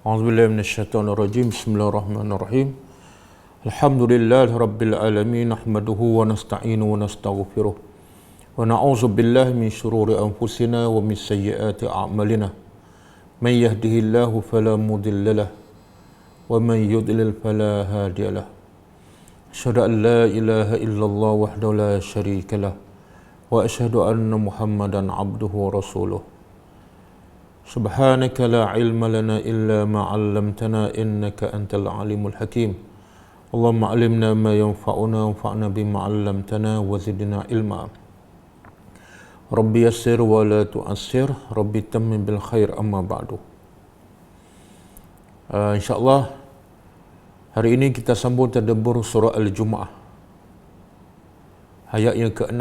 A'udzubillahi minasyaitonirrajim. Bismillahirrahmanirrahim. Alhamdulillahirabbil alamin, nahmaduhu wa nasta'inu wa nastaghfiruh. Wa na'udzu billahi min shururi anfusina wa min sayyiati a'malina. Man yahdihillahu fala mudilla lahu wa man yudlil fala hadiya lahu. Asyhadu an la ilaha illallah wahdahu la syarika lahu wa asyhadu anna Muhammadan abduhu wa rasuluh. Subhanaka la ilma lana illa ma 'allamtana innaka antal alimul hakim. Allahumma 'allimna ma yanfa'una wanfa'na bima 'allamtana wa zidna ilma. Rabbi yassir wa la tu'assir, Rabbi tammim bil khair, amma ba'du. InsyaAllah hari ini kita sambung tadabbur surah Al-Jumu'ah ayat yang ke-6.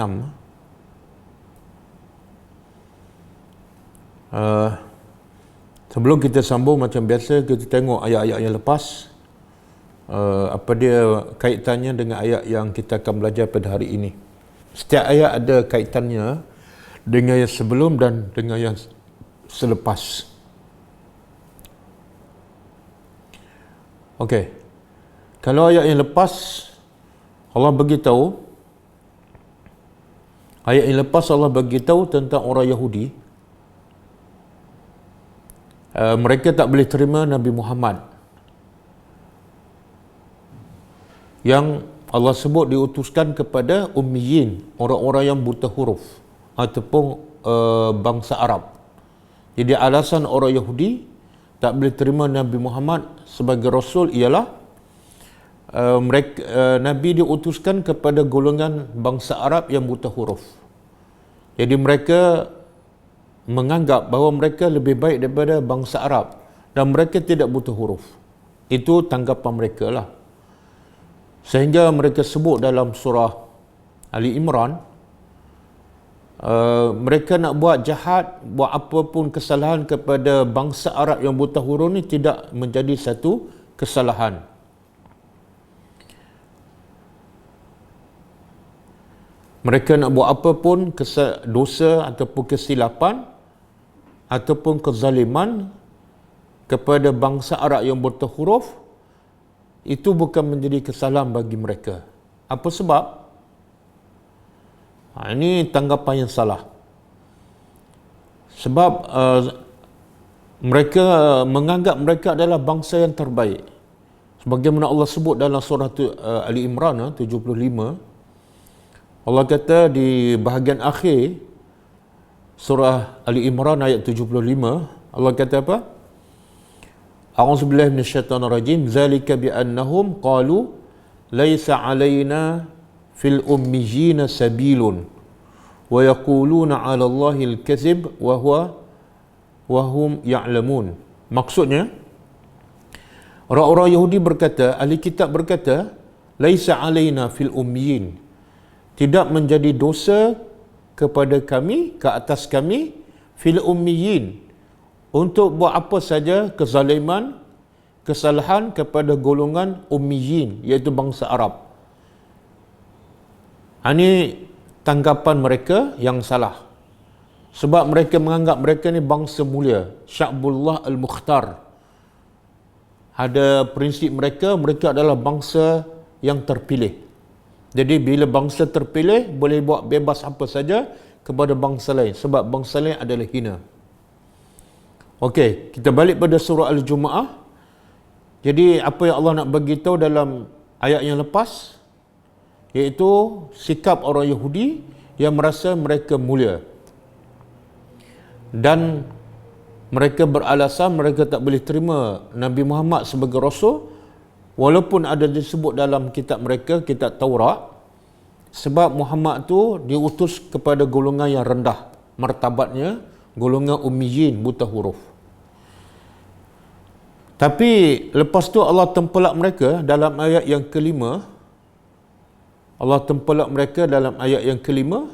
Sebelum kita sambung, macam biasa kita tengok ayat-ayat yang lepas, apa dia kaitannya dengan ayat yang kita akan belajar pada hari ini. Setiap ayat ada kaitannya dengan yang sebelum dan dengan yang selepas. Okey. Kalau ayat yang lepas, Allah beritahu, ayat yang lepas Allah beritahu tentang orang Yahudi. Mereka tak boleh terima Nabi Muhammad yang Allah sebut diutuskan kepada ummiyin, orang-orang yang buta huruf ataupun bangsa Arab. Jadi alasan orang Yahudi tak boleh terima Nabi Muhammad sebagai Rasul ialah Nabi diutuskan kepada golongan bangsa Arab yang buta huruf. Jadi mereka menganggap bahawa mereka lebih baik daripada bangsa Arab dan mereka tidak buta huruf. Itu tanggapan mereka lah. Sehingga mereka sebut dalam surah Ali Imran, mereka nak buat jahat, buat apa pun kesalahan kepada bangsa Arab yang buta huruf ni tidak menjadi satu kesalahan. Mereka nak buat apa pun dosa ataupun kesilapan ataupun kezaliman kepada bangsa Arab yang buta huruf, itu bukan menjadi kesalahan bagi mereka. Apa sebab? Ini tanggapan yang salah. Sebab mereka menganggap mereka adalah bangsa yang terbaik. Sebagaimana Allah sebut dalam surah Ali Imran 75, Allah kata di bahagian akhir surah Ali Imran ayat 75, Allah kata apa? A'udzubillahi minasyaitonirrajim. Zalika bi'annahum qalu laisa 'alaina fil ummiyina sabilun wa yaquluna 'ala Allahil kadzib wa hum ya'lamun. Maksudnya, orang-orang Yahudi berkata, ahli kitab berkata, laisa 'alaina fil ummiyin, tidak menjadi dosa kepada kami, ke atas kami, fil ummiyin, untuk buat apa saja kezaliman, kesalahan kepada golongan ummiyin, iaitu bangsa Arab. Ini tanggapan mereka yang salah. Sebab mereka menganggap mereka ni bangsa mulia, Sya'bullah al-Mukhtar. Ada prinsip mereka adalah bangsa yang terpilih. Jadi bila bangsa terpilih boleh buat bebas apa saja kepada bangsa lain, sebab bangsa lain adalah hina. Okey, kita balik pada surah Al-Jumu'ah. Jadi apa yang Allah nak bagi tahu dalam ayat yang lepas, iaitu sikap orang Yahudi yang merasa mereka mulia. Dan mereka beralasan mereka tak boleh terima Nabi Muhammad sebagai Rasul, walaupun ada disebut dalam kitab mereka, kitab Taurat, sebab Muhammad tu diutus kepada golongan yang rendah martabatnya, golongan ummiyin, buta huruf. Tapi lepas tu Allah tempelak mereka dalam ayat yang kelima. Allah tempelak mereka dalam ayat yang kelima,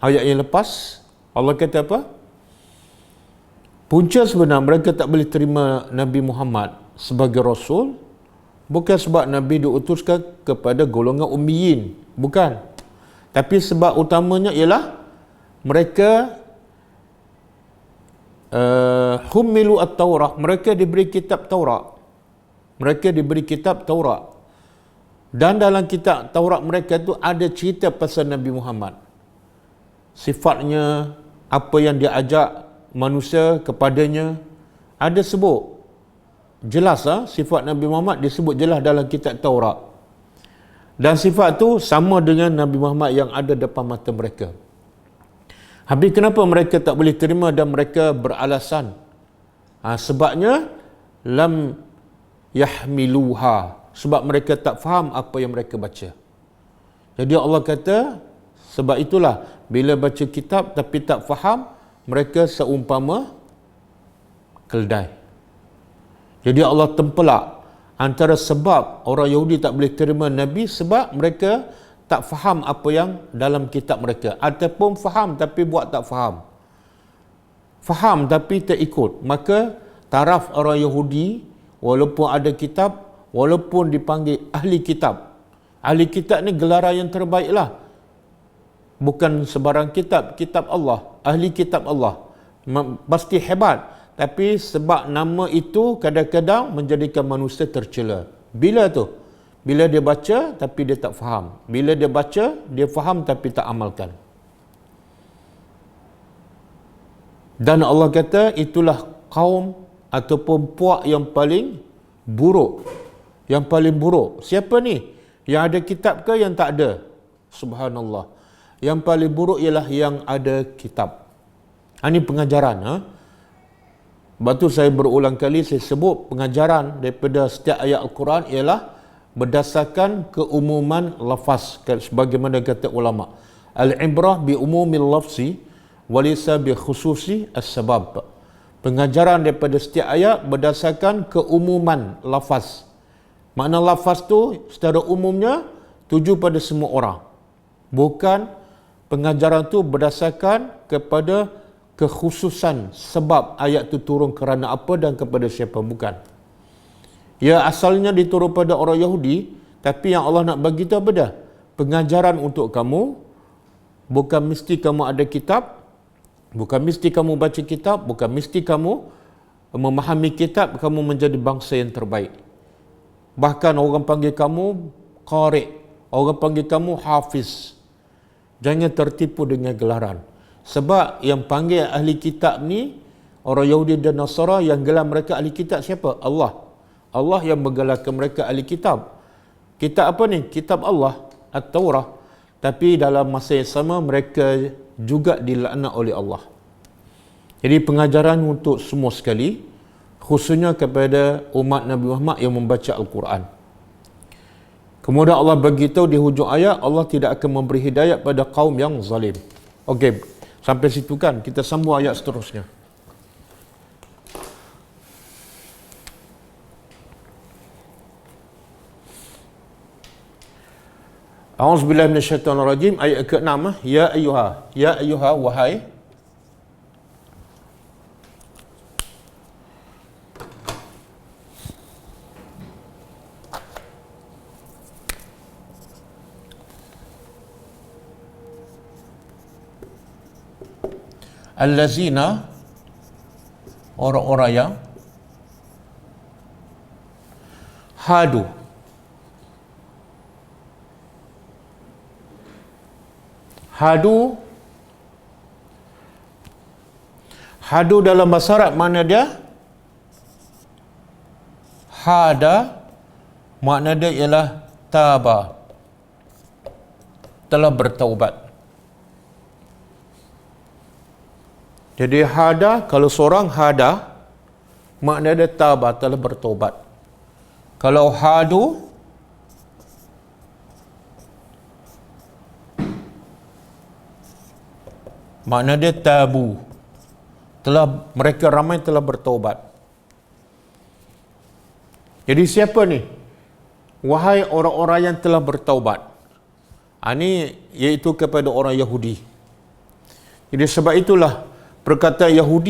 ayat yang lepas. Allah kata apa? Punca sebenar mereka tak boleh terima Nabi Muhammad sebagai Rasul bukan sebab Nabi diutuskan kepada golongan ummiyin, bukan. Tapi sebab utamanya ialah mereka Hummilu at-Taurah, mereka diberi kitab Taurat. Mereka diberi kitab Taurat. Dan dalam kitab Taurat mereka tu ada cerita pasal Nabi Muhammad. Sifatnya, apa yang dia ajak manusia kepadanya, ada sebut. Jelas sifat Nabi Muhammad disebut jelas dalam kitab Taurat. Dan sifat tu sama dengan Nabi Muhammad yang ada depan mata mereka. Habis kenapa mereka tak boleh terima dan mereka beralasan? Sebabnya lam yahmiluha, sebab mereka tak faham apa yang mereka baca. Jadi Allah kata, sebab itulah bila baca kitab tapi tak faham, mereka seumpama keldai. Jadi Allah tempelak antara sebab orang Yahudi tak boleh terima Nabi, sebab mereka tak faham apa yang dalam kitab mereka, ataupun faham tapi buat tak faham. Faham tapi tak ikut. Maka taraf orang Yahudi, walaupun ada kitab, walaupun dipanggil ahli kitab. Ahli kitab ni gelaran yang terbaik lah. Bukan sebarang kitab, kitab Allah. Ahli kitab Allah. Pasti hebat. Tapi sebab nama itu kadang-kadang menjadikan manusia tercela. Bila tu? Bila dia baca tapi dia tak faham. Bila dia baca, dia faham tapi tak amalkan. Dan Allah kata itulah kaum ataupun puak yang paling buruk. Yang paling buruk. Siapa ni? Yang ada kitab ke yang tak ada? Subhanallah. Yang paling buruk ialah yang ada kitab. Ini pengajaran. Sebab tu saya berulang kali saya sebut pengajaran daripada setiap ayat Al-Quran ialah berdasarkan keumuman lafaz, sebagaimana kata ulama. Al-ibrah bi umumil lafzi walisa bi khususi as-sabab. Pengajaran daripada setiap ayat berdasarkan keumuman lafaz. Makna lafaz tu secara umumnya tuju pada semua orang. Bukan pengajaran tu berdasarkan kepada kekhususan sebab ayat tu turun kerana apa dan kepada siapa, bukan. Ya, asalnya diturun pada orang Yahudi, tapi yang Allah nak bagi tahu apa dah? Pengajaran untuk kamu, bukan mesti kamu ada kitab, bukan mesti kamu baca kitab, bukan mesti kamu memahami kitab, kamu menjadi bangsa yang terbaik. Bahkan orang panggil kamu qari', orang panggil kamu hafiz. Jangan tertipu dengan gelaran. Sebab yang panggil ahli kitab ni, orang Yahudi dan Nasara, yang gelar mereka ahli kitab siapa? Allah. Allah yang menggelarkan mereka ahli kitab. Kitab apa ni? Kitab Allah, At-Taurah. Tapi dalam masa yang sama mereka juga dilaknat oleh Allah. Jadi pengajaran untuk semua sekali, khususnya kepada umat Nabi Muhammad yang membaca Al-Quran. Kemudian Allah beritahu di hujung ayat, Allah tidak akan memberi hidayah pada kaum yang zalim. Okey, sampai situ kan, kita sambung ayat seterusnya. A'udzubillahi minasyaitonirrajim, ayat ke-6. Ya ayyuha, wahai allazina, orang-orang yang hadu. Hadu dalam bahasa Arab mana dia? Hada, makna dia ialah taba, telah bertaubat. Jadi hada, kalau seorang hada, makna dia taba, telah bertaubat. Kalau hadu, makna dia tabu, mereka ramai telah bertaubat. Jadi siapa ni? Wahai orang-orang yang telah bertaubat. Ini iaitu kepada orang Yahudi. Jadi sebab itulah perkataan Yahudi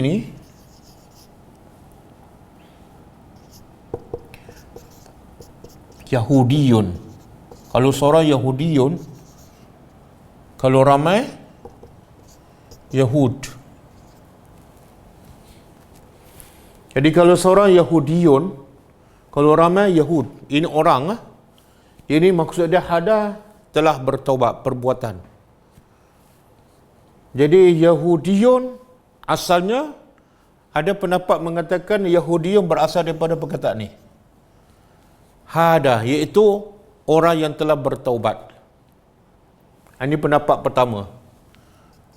ni Yahudiyun. Kalau seorang Yahudiyun, kalau ramai Yahud. Jadi kalau seorang Yahudiyun, kalau ramai Yahud, ini orang, ini maksudnya hada telah bertaubat perbuatan. Jadi Yahudiyun asalnya, ada pendapat mengatakan Yahudiyun berasal daripada perkataan ni. Hada, iaitu orang yang telah bertaubat. Ini pendapat pertama.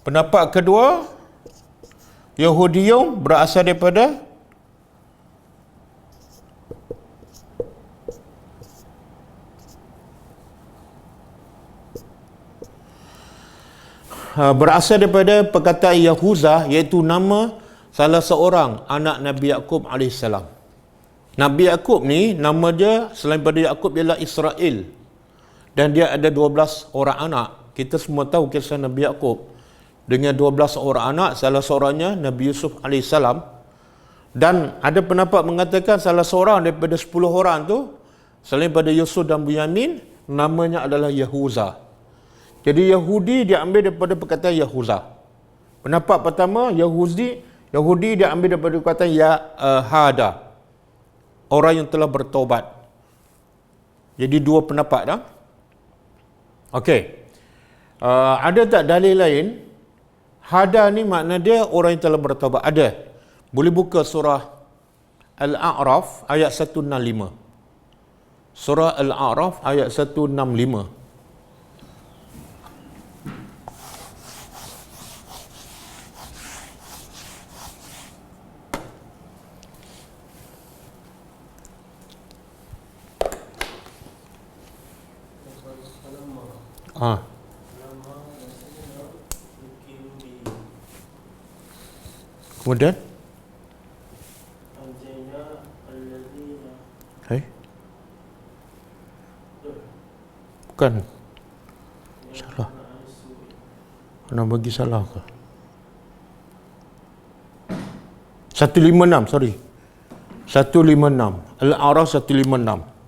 Pendapat kedua, Yahudiyun berasal daripada perkataan Yahuza, iaitu nama salah seorang anak Nabi Yaqub AS. Nabi Yaqub ni, nama dia selain daripada Yaqub ialah Israel. Dan dia ada 12 orang anak. Kita semua tahu kisah Nabi Yaqub. Dengan 12 orang anak, salah seorangnya Nabi Yusuf AS. Dan ada pendapat mengatakan salah seorang daripada 10 orang tu, selain daripada Yusuf dan Bunyamin, namanya adalah Yahuza. Jadi Yahudi diambil daripada perkataan Yahuza. Pendapat pertama, Yahudi diambil daripada perkataan Hada, orang yang telah bertaubat. Jadi dua pendapat dah. Okey. Ada tak dalil lain? Hada ni makna dia orang yang telah bertaubat. Ada. Boleh buka surah Al-A'raf ayat 165. Surah Al-A'raf ayat 165. Kemudian bukan salah, nak bagi salah ke? 156, sorry, 156, Al-A'raf 156.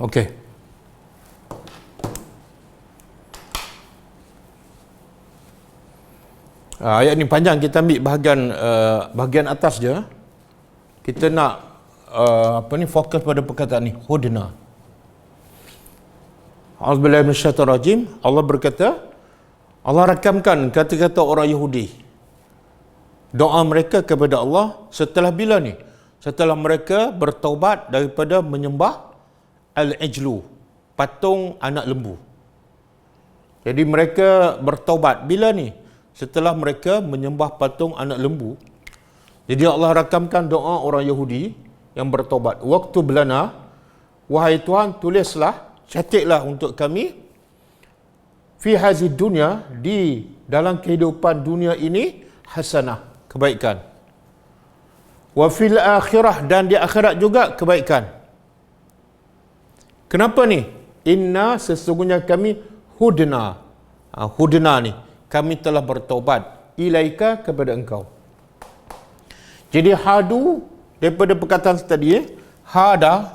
Okey. Ayat ni panjang, kita ambil bahagian atas je. Kita nak fokus pada perkataan ni, hudna. A'udzubillahi minasyaitonir rajim. Allah berkata, Allah rakamkan kata-kata orang Yahudi, doa mereka kepada Allah setelah bila ni? Setelah mereka bertaubat daripada menyembah al-ijlu, patung anak lembu. Jadi mereka bertaubat bila ni? Setelah mereka menyembah patung anak lembu. Jadi Allah rakamkan doa orang Yahudi yang bertaubat. Waktu belana, wahai Tuhan, tulislah, catatlah untuk kami fi hazid dunya, di dalam kehidupan dunia ini, hasanah, kebaikan. Wa fil akhirah, dan di akhirat juga kebaikan. Kenapa ni? Inna, sesungguhnya kami, hudna. Hudna ni, kami telah bertaubat ilaika, kepada engkau. Jadi hadu daripada perkataan tadi, hada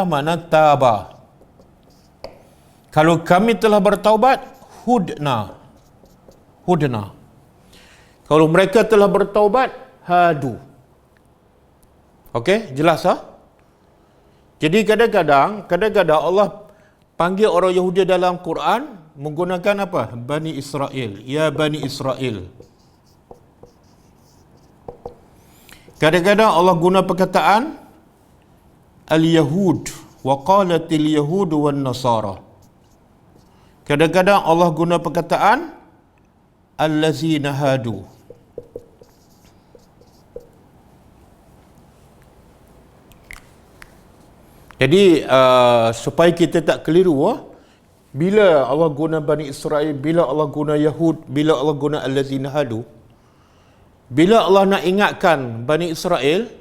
makna taba. Kalau kami telah bertaubat, hudna. Kalau mereka telah bertaubat, hadu. Okey, jelas ah? Jadi kadang-kadang Allah panggil orang Yahudi dalam Quran menggunakan apa? Bani Israel. Ya Bani Israel. Kadang-kadang Allah guna perkataan al-yahud wa qalatil yahud wan nasara. Kadang-kadang Allah guna perkataan allazina hadu. Jadi supaya kita tak keliru, bila Allah guna Bani Israel, bila Allah guna Yahud, bila Allah guna allazina hadu, bila Allah nak ingatkan Bani Israel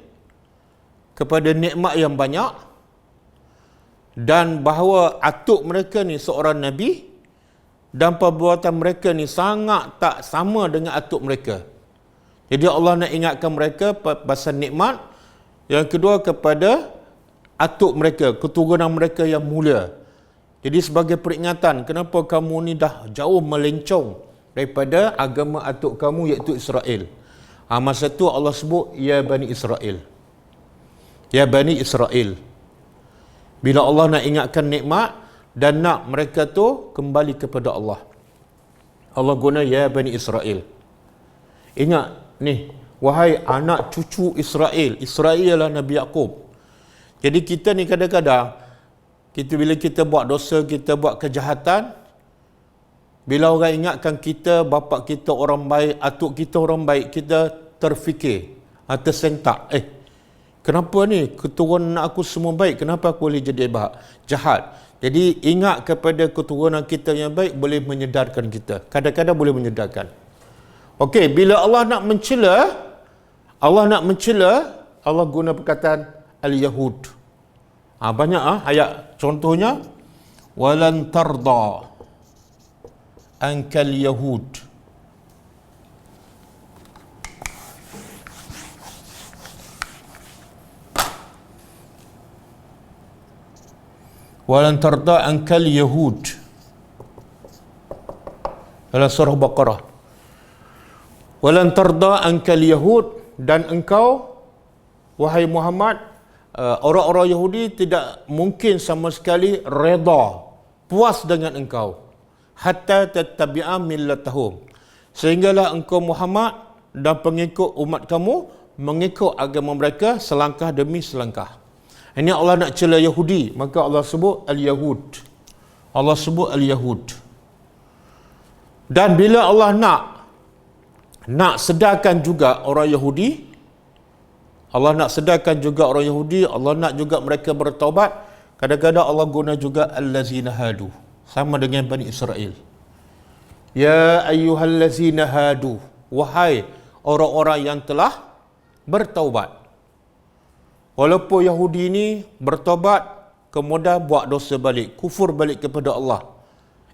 kepada nikmat yang banyak dan bahawa atuk mereka ni seorang Nabi dan perbuatan mereka ni sangat tak sama dengan atuk mereka. Jadi Allah nak ingatkan mereka pasal nikmat. Yang kedua kepada atuk mereka, keturunan mereka yang mulia. Jadi sebagai peringatan, kenapa kamu ni dah jauh melencong daripada agama atuk kamu iaitu Israel. Masa tu Allah sebut, ya Bani Israel. Ya Bani Israel. Bila Allah nak ingatkan nikmat dan nak mereka tu kembali kepada Allah, Allah guna ya Bani Israel. Ingat ni, wahai anak cucu Israel. Israel ialah Nabi Yaqub. Jadi kita ni kadang-kadang, bila kita buat dosa, kita buat kejahatan, bila orang ingatkan kita, bapa kita orang baik, atuk kita orang baik, kita terfikir, tersentak, kenapa ni keturunan aku semua baik, kenapa aku boleh jadi jahat? Jadi ingat kepada keturunan kita yang baik boleh menyedarkan kita. Kadang-kadang boleh menyedarkan. Okey, bila Allah nak mencela, Allah guna perkataan al-yahud. Banyak ayat. Contohnya, walan tarda ankal yahud. Walan tarda ankal yahud. Dalam surah Baqarah. Walan tarda ankal yahud, dan engkau wahai Muhammad, orang-orang Yahudi tidak mungkin sama sekali reda, puas dengan engkau, hatta tattabi'a millatahum, sehinggalah engkau Muhammad dan pengikut umat kamu mengikut agama mereka selangkah demi selangkah. Ini Allah nak cela Yahudi, maka Allah sebut al-yahud. Allah sebut al-yahud. Dan bila Allah nak sedarkan juga orang Yahudi, Allah nak sedarkan juga orang Yahudi, Allah nak juga mereka bertaubat, kadang-kadang Allah guna juga allazina hadu, sama dengan Bani Israel. Ya ayyuhallazina hadu, wahai orang-orang yang telah bertaubat. Walaupun Yahudi ini bertaubat, kemudian buat dosa balik, kufur balik kepada Allah,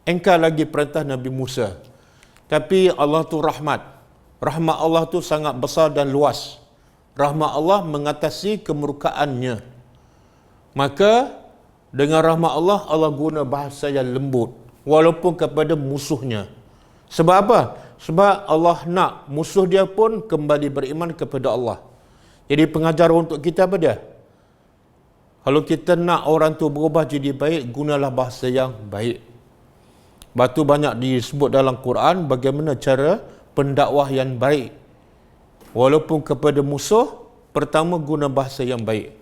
engkau lagi perintah Nabi Musa. Tapi Allah tu rahmat Allah tu sangat besar dan luas. Rahmat Allah mengatasi kemurkaannya. Maka dengan rahmat Allah, Allah guna bahasa yang lembut walaupun kepada musuhnya. Sebab apa? Sebab Allah nak musuh dia pun kembali beriman kepada Allah. Jadi pengajaran untuk kita apa dia? Kalau kita nak orang tu berubah jadi baik, gunalah bahasa yang baik. Batu banyak disebut dalam Quran bagaimana cara pendakwah yang baik. Walaupun kepada musuh, pertama guna bahasa yang baik.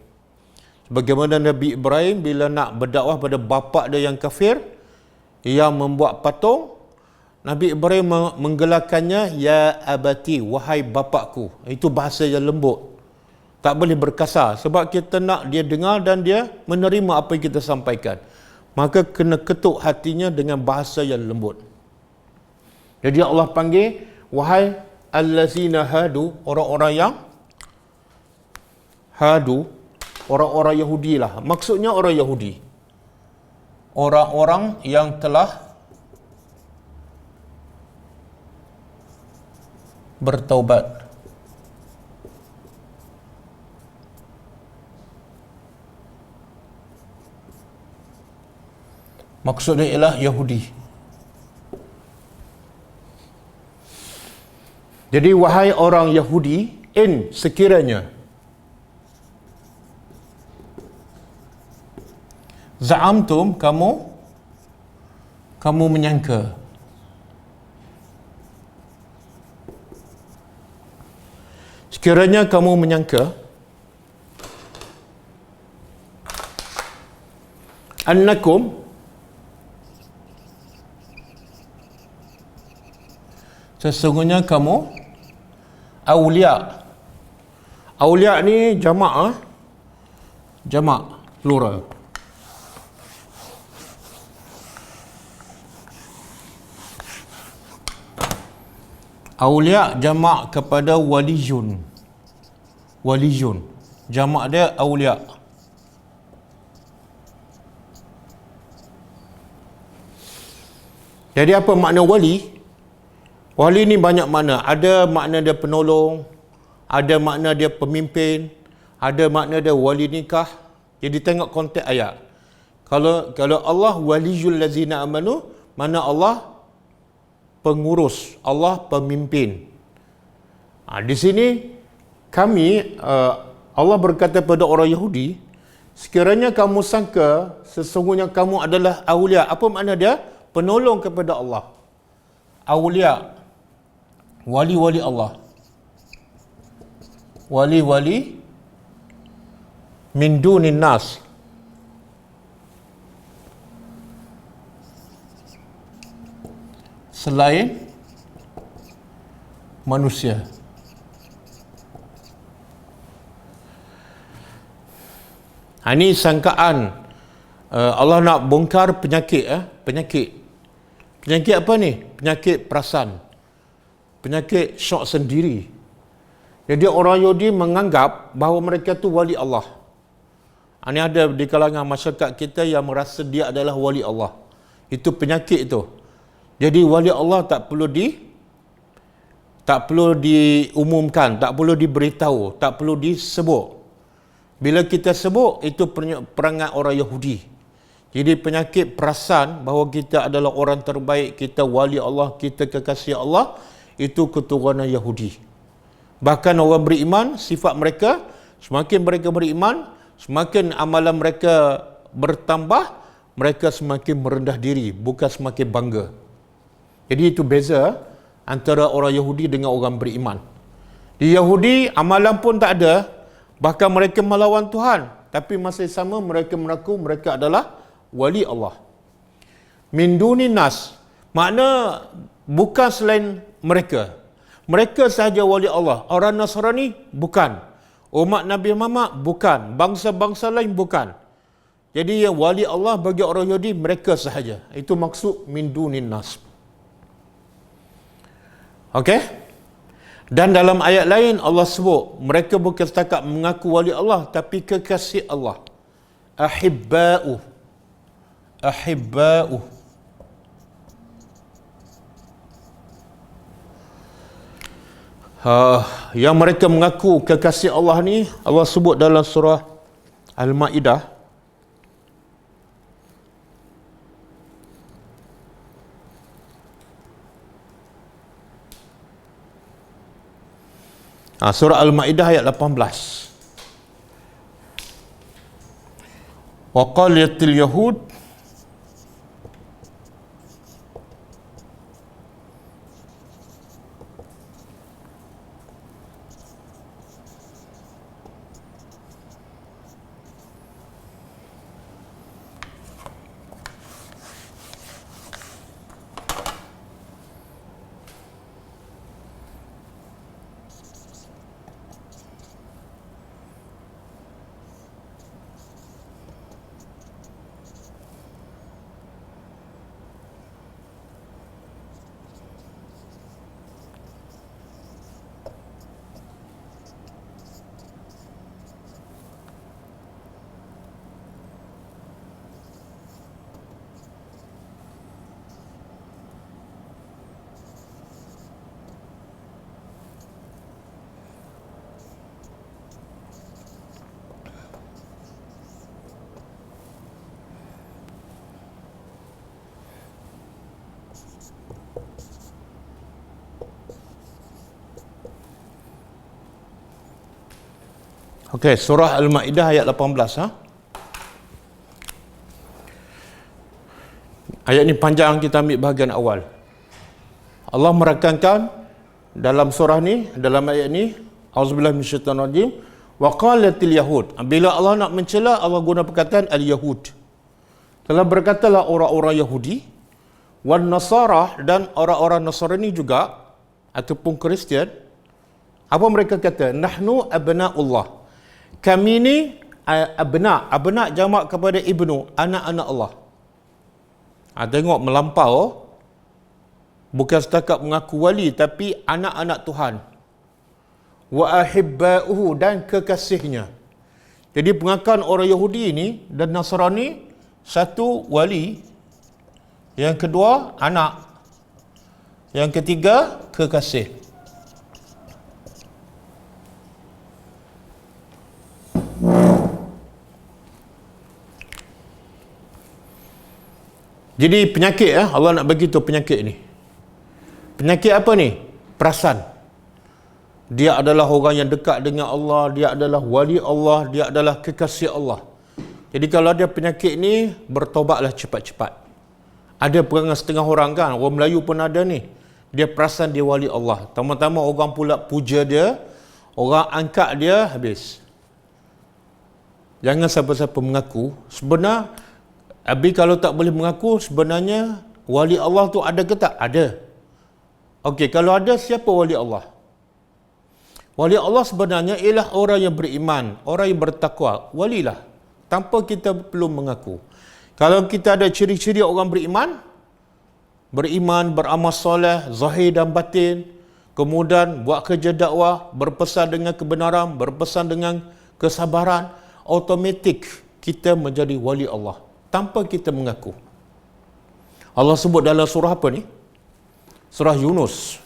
Bagaimana Nabi Ibrahim bila nak berdakwah pada bapa dia yang kafir, yang membuat patung, Nabi Ibrahim menggelarkannya, ya abati, wahai bapakku. Itu bahasa yang lembut. Tak boleh berkasar, sebab kita nak dia dengar dan dia menerima apa yang kita sampaikan. Maka kena ketuk hatinya dengan bahasa yang lembut. Jadi Allah panggil, wahai allazina hadu, orang-orang yang hadu, orang-orang Yahudi lah. Maksudnya orang Yahudi, orang-orang yang telah bertaubat. Maksudnya ialah Yahudi. Jadi wahai orang Yahudi, sekiranya za'amtum, kamu menyangka, sekiranya kamu menyangka annakum sesungguhnya kamu awliya. Awliya ni jamak, jamak plural. Awliya jamak kepada waliyun. Waliyun jamak dia awliya. Jadi apa makna wali? Wali ni banyak makna. Ada makna dia penolong, ada makna dia pemimpin, ada makna dia wali nikah. Jadi tengok konteks ayat. Kalau Allah waliyul lazina amanu, mana Allah pengurus, Allah pemimpin. Di sini kami Allah berkata pada orang Yahudi, sekiranya kamu sangka sesungguhnya kamu adalah awliya. Apa makna dia? Penolong kepada Allah. Awliya, wali-wali Allah, wali-wali min dunin nas, selain manusia. Ini sangkaan Allah nak bongkar penyakit. Penyakit apa ni? Penyakit perasan, penyakit syok sendiri. Jadi orang Yahudi menganggap bahawa mereka tu wali Allah. Ini ada di kalangan masyarakat kita yang merasa dia adalah wali Allah. Itu penyakit itu. Jadi wali Allah tak perlu diumumkan, tak perlu diberitahu, tak perlu disebut. Bila kita sebut, itu perangai orang Yahudi. Jadi penyakit perasan bahawa kita adalah orang terbaik, kita wali Allah, kita kekasih Allah, itu keturunan Yahudi. Bahkan orang beriman, sifat mereka, semakin mereka beriman, semakin amalan mereka bertambah, mereka semakin merendah diri, bukan semakin bangga. Jadi itu beza antara orang Yahudi dengan orang beriman. Di Yahudi, amalan pun tak ada, bahkan mereka melawan Tuhan, tapi masih sama mereka mengaku mereka adalah wali Allah. Min dunin nas, makna bukan selain mereka. Mereka sahaja wali Allah. Orang Nasrani bukan. Umat Nabi Muhammad bukan. Bangsa-bangsa lain bukan. Jadi yang wali Allah bagi orang Yahudi mereka sahaja. Itu maksud min dunin nas. Okey? Dan dalam ayat lain Allah sebut mereka bukan setakat mengaku wali Allah, tapi kekasih Allah. Ahibba'u. Ahibba'u. Yang mereka mengaku kekasih Allah ni Allah sebut dalam surah Al-Ma'idah. Surah Al-Ma'idah ayat 18. Wa qalatil yahud Okey, surah Al-Ma'idah ayat 18. Ayat ni panjang, kita ambil bahagian awal. Allah merakamkan dalam surah ni, dalam ayat ni, auzubillahi minasyaitanir rajim, wa qalatil yahud. Bila Allah nak mencela, Allah guna perkataan al-yahud. Telah berkatalah orang-orang Yahudi wan Nasara, dan orang-orang Nasrani juga ataupun Kristian, apa mereka kata? Nahnu abna'ullah. Kami ni abna jamak kepada ibnu, anak-anak Allah. Tengok melampau, bukan setakat mengaku wali tapi anak-anak Tuhan. Wa ahibba'uhu, dan kekasihnya. Jadi pengakuan orang Yahudi ini dan Nasrani, satu wali, yang kedua anak, yang ketiga kekasih. Jadi penyakit, Allah nak bagi tahu penyakit ni. Penyakit apa ni? Perasan. Dia adalah orang yang dekat dengan Allah, dia adalah wali Allah, dia adalah kekasih Allah. Jadi kalau ada penyakit ni, bertobatlah cepat-cepat. Ada perangai setengah orang kan, orang Melayu pun ada ni. Dia perasan dia wali Allah. Tama-tama orang pula puja dia, orang angkat dia, habis. Jangan siapa-siapa mengaku. Sebenarnya, Abi kalau tak boleh mengaku, sebenarnya wali Allah tu ada ke tak? Ada. Okey, kalau ada, siapa wali Allah? Wali Allah sebenarnya ialah orang yang beriman, orang yang bertakwa. Walilah. Tanpa kita perlu mengaku. Kalau kita ada ciri-ciri orang beriman, beramal soleh, zahir dan batin, kemudian buat kerja dakwah, berpesan dengan kebenaran, berpesan dengan kesabaran, automatik kita menjadi wali Allah. Tanpa kita mengaku. Allah sebut dalam surah apa ni? Surah Yunus.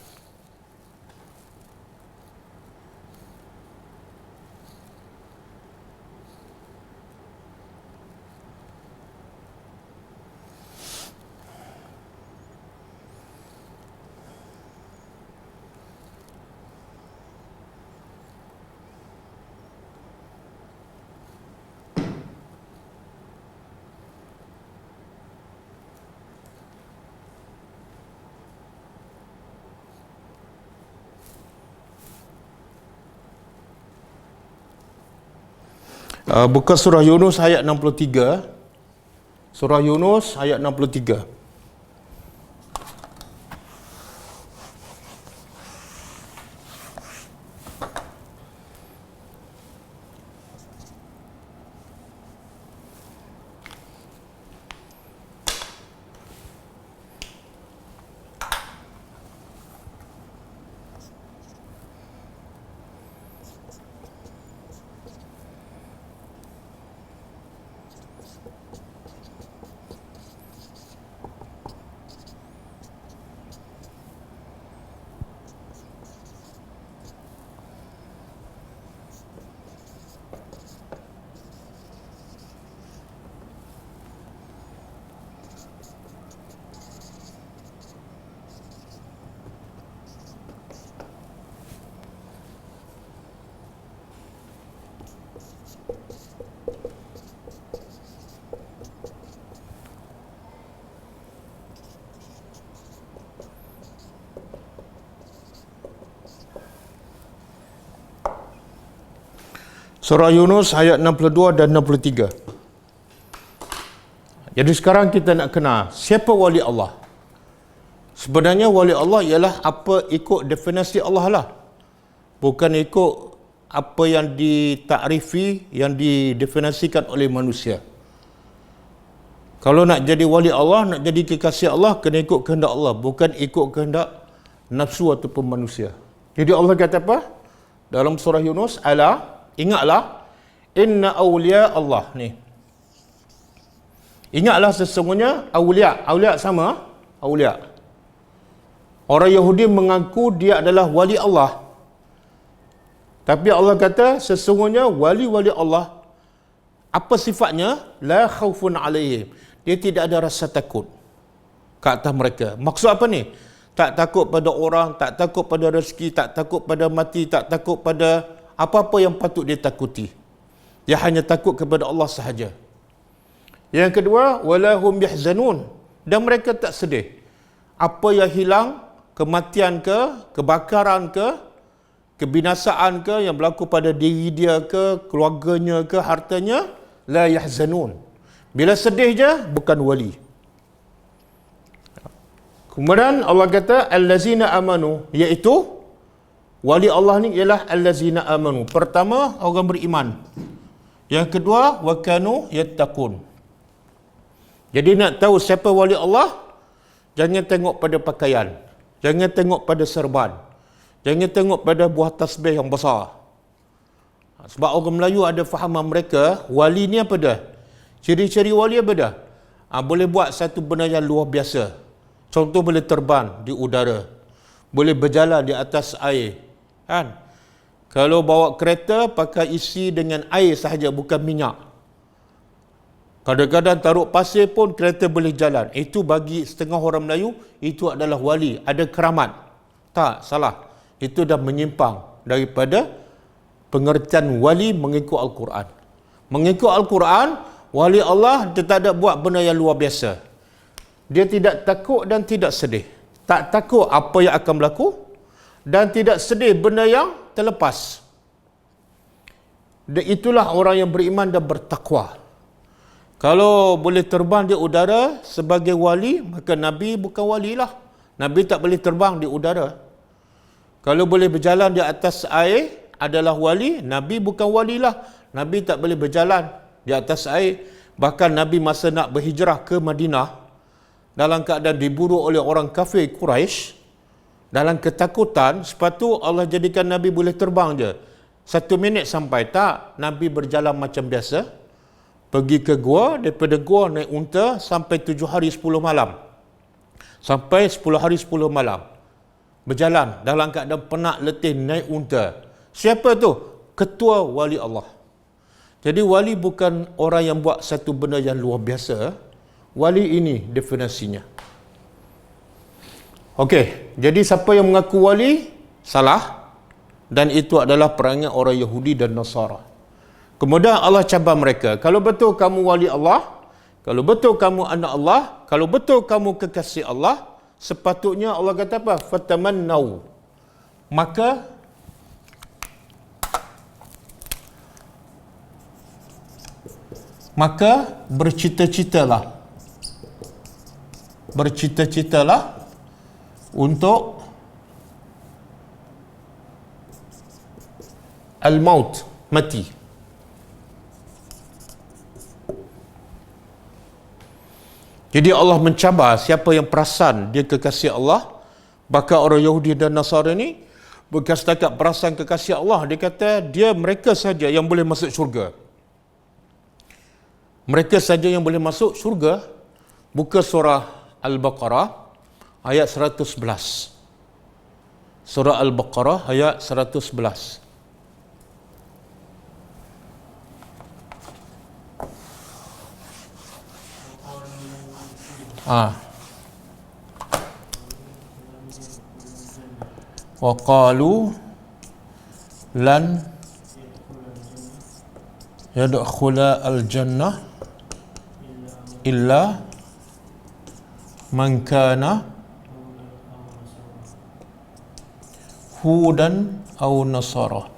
Buka surah Yunus ayat 63. Surah Yunus ayat 63. Surah Yunus ayat 62 dan 63. Jadi sekarang kita nak kenal siapa wali Allah. Sebenarnya wali Allah ialah apa ikut definisi Allah lah. Bukan ikut apa yang ditakrifi, yang didefinisikan oleh manusia. Kalau nak jadi wali Allah, nak jadi kekasih Allah, kena ikut kehendak Allah, bukan ikut kehendak nafsu ataupun manusia. Jadi Allah kata apa? Dalam surah Yunus, ingatlah, inna awliya Allah ni. Ingatlah sesungguhnya awliya sama, awliya. Orang Yahudi mengaku dia adalah wali Allah. Tapi Allah kata sesungguhnya wali-wali Allah, apa sifatnya? La khaufun alaihim. Dia tidak ada rasa takut ke atas mereka. Maksud apa ni? Tak takut pada orang, tak takut pada rezeki, tak takut pada mati, tak takut pada apa-apa yang patut dia takuti. Dia hanya takut kepada Allah sahaja. Yang kedua, walahum yahzanun, dan mereka tak sedih. Apa yang hilang, kematian ke, kebakaran ke, kebinasaan ke yang berlaku pada diri dia ke, keluarganya ke, hartanya, la yahzanun. Bila sedih je, bukan wali. Kemudian Allah kata, allazina amanu, iaitu wali Allah ni ialah allazina amanu. Pertama, orang beriman. Yang kedua, wa kanu yattaqun. Jadi nak tahu siapa wali Allah, jangan tengok pada pakaian, jangan tengok pada serban, jangan tengok pada buah tasbih yang besar. Sebab orang Melayu ada fahaman mereka, wali ni apa dah? Ciri-ciri wali apa dah? Boleh buat satu benda yang luar biasa. Contoh, boleh terbang di udara, boleh berjalan di atas air, kan? Kalau bawa kereta pakai isi dengan air sahaja, bukan minyak. Kadang-kadang taruh pasir pun kereta boleh jalan. Itu bagi setengah orang Melayu, itu adalah wali, ada keramat. Tak, salah. Itu dah menyimpang daripada pengertian wali mengikut Al-Quran. Mengikut Al-Quran, wali Allah dia tak ada buat benda yang luar biasa. Dia tidak takut dan tidak sedih. Tak takut apa yang akan berlaku dan tidak sedih benda yang terlepas. Dan itulah orang yang beriman dan bertakwa. Kalau boleh terbang di udara sebagai wali, maka Nabi bukan wali lah. Nabi tak boleh terbang di udara. Kalau boleh berjalan di atas air adalah wali, Nabi bukan wali lah. Nabi tak boleh berjalan di atas air. Bahkan Nabi masa nak berhijrah ke Madinah, dalam keadaan diburu oleh orang kafir Quraisy, dalam ketakutan, sepatu Allah jadikan Nabi boleh terbang je. 1 minit sampai. Tak, Nabi berjalan macam biasa. Pergi ke gua, daripada gua naik unta sampai 7 hari 10 malam. Sampai 10 hari 10 malam. Berjalan dalam keadaan penat, letih, naik unta. Siapa tu? Ketua wali Allah. Jadi wali bukan orang yang buat satu benda yang luar biasa. Wali ini definisinya. Okey, jadi siapa yang mengaku wali, salah. Dan itu adalah perangai orang Yahudi dan Nasara. Kemudian Allah cabar mereka. Kalau betul kamu wali Allah, kalau betul kamu anak Allah, kalau betul kamu kekasih Allah, sepatutnya Allah kata apa? Fatamannau. Maka bercita-citalah. Bercita-citalah untuk al-maut, mati. Jadi Allah mencabar siapa yang perasan dia kekasih Allah. Bahkan orang Yahudi dan Nasara ni bukan setakat perasan kekasih Allah, dia kata mereka saja yang boleh masuk syurga. Mereka saja yang boleh masuk syurga. Buka surah Al-Baqarah ayat 111. Surah Al-Baqarah ayat 111. Wa qalu lan yadkhula al-jannah illa man kana hudan aw nasara.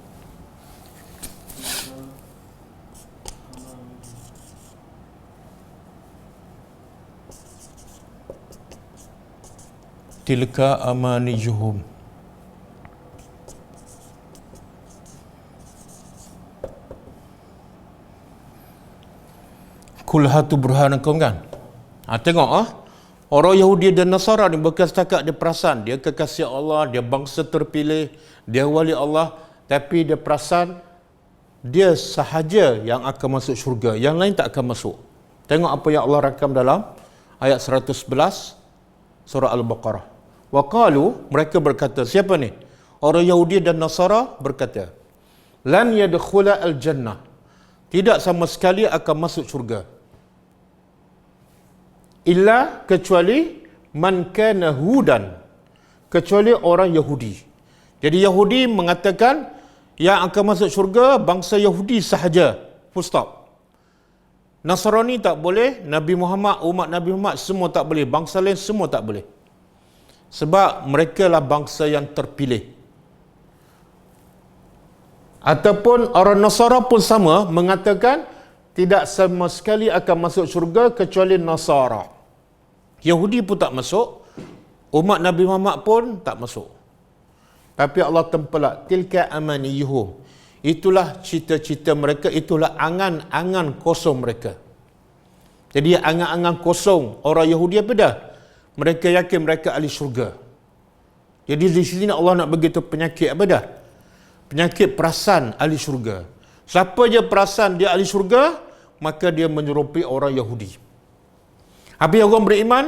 Tilka amanijuhum. Kul hatu burhanakum, kan? Tengok orang Yahudi dan Nasara ni bukan setakat dia perasan dia kekasih Allah, dia bangsa terpilih, dia wali Allah, tapi dia perasan dia sahaja yang akan masuk syurga, yang lain tak akan masuk. Tengok apa yang Allah rakam dalam ayat 111 surah Al-Baqarah. Wa qalu, mereka berkata, siapa ni? Orang Yahudi dan Nasara berkata, lan yadkhula al-jannah, tidak sama sekali akan masuk syurga, illa, kecuali man kana hudan, kecuali orang Yahudi. Jadi Yahudi mengatakan yang akan masuk syurga bangsa Yahudi sahaja, full stop. Nasrani tak boleh, Nabi Muhammad, umat Nabi Muhammad semua tak boleh, bangsa lain semua tak boleh. Sebab mereka lah bangsa yang terpilih. Ataupun orang Nasara pun sama, mengatakan tidak sama sekali akan masuk syurga kecuali Nasara. Yahudi pun tak masuk, umat Nabi Muhammad pun tak masuk. Tapi Allah tempelak, tilka amaniyuhum. Itulah cita-cita mereka, itulah angan-angan kosong mereka. Jadi angan-angan kosong orang Yahudi apa dah? Mereka yakin mereka ahli syurga. Jadi di sini Allah nak begitu penyakit apa dah? Penyakit perasan ahli syurga. Siapa je perasan dia ahli syurga, maka dia menyerupai orang Yahudi. Habis orang beriman,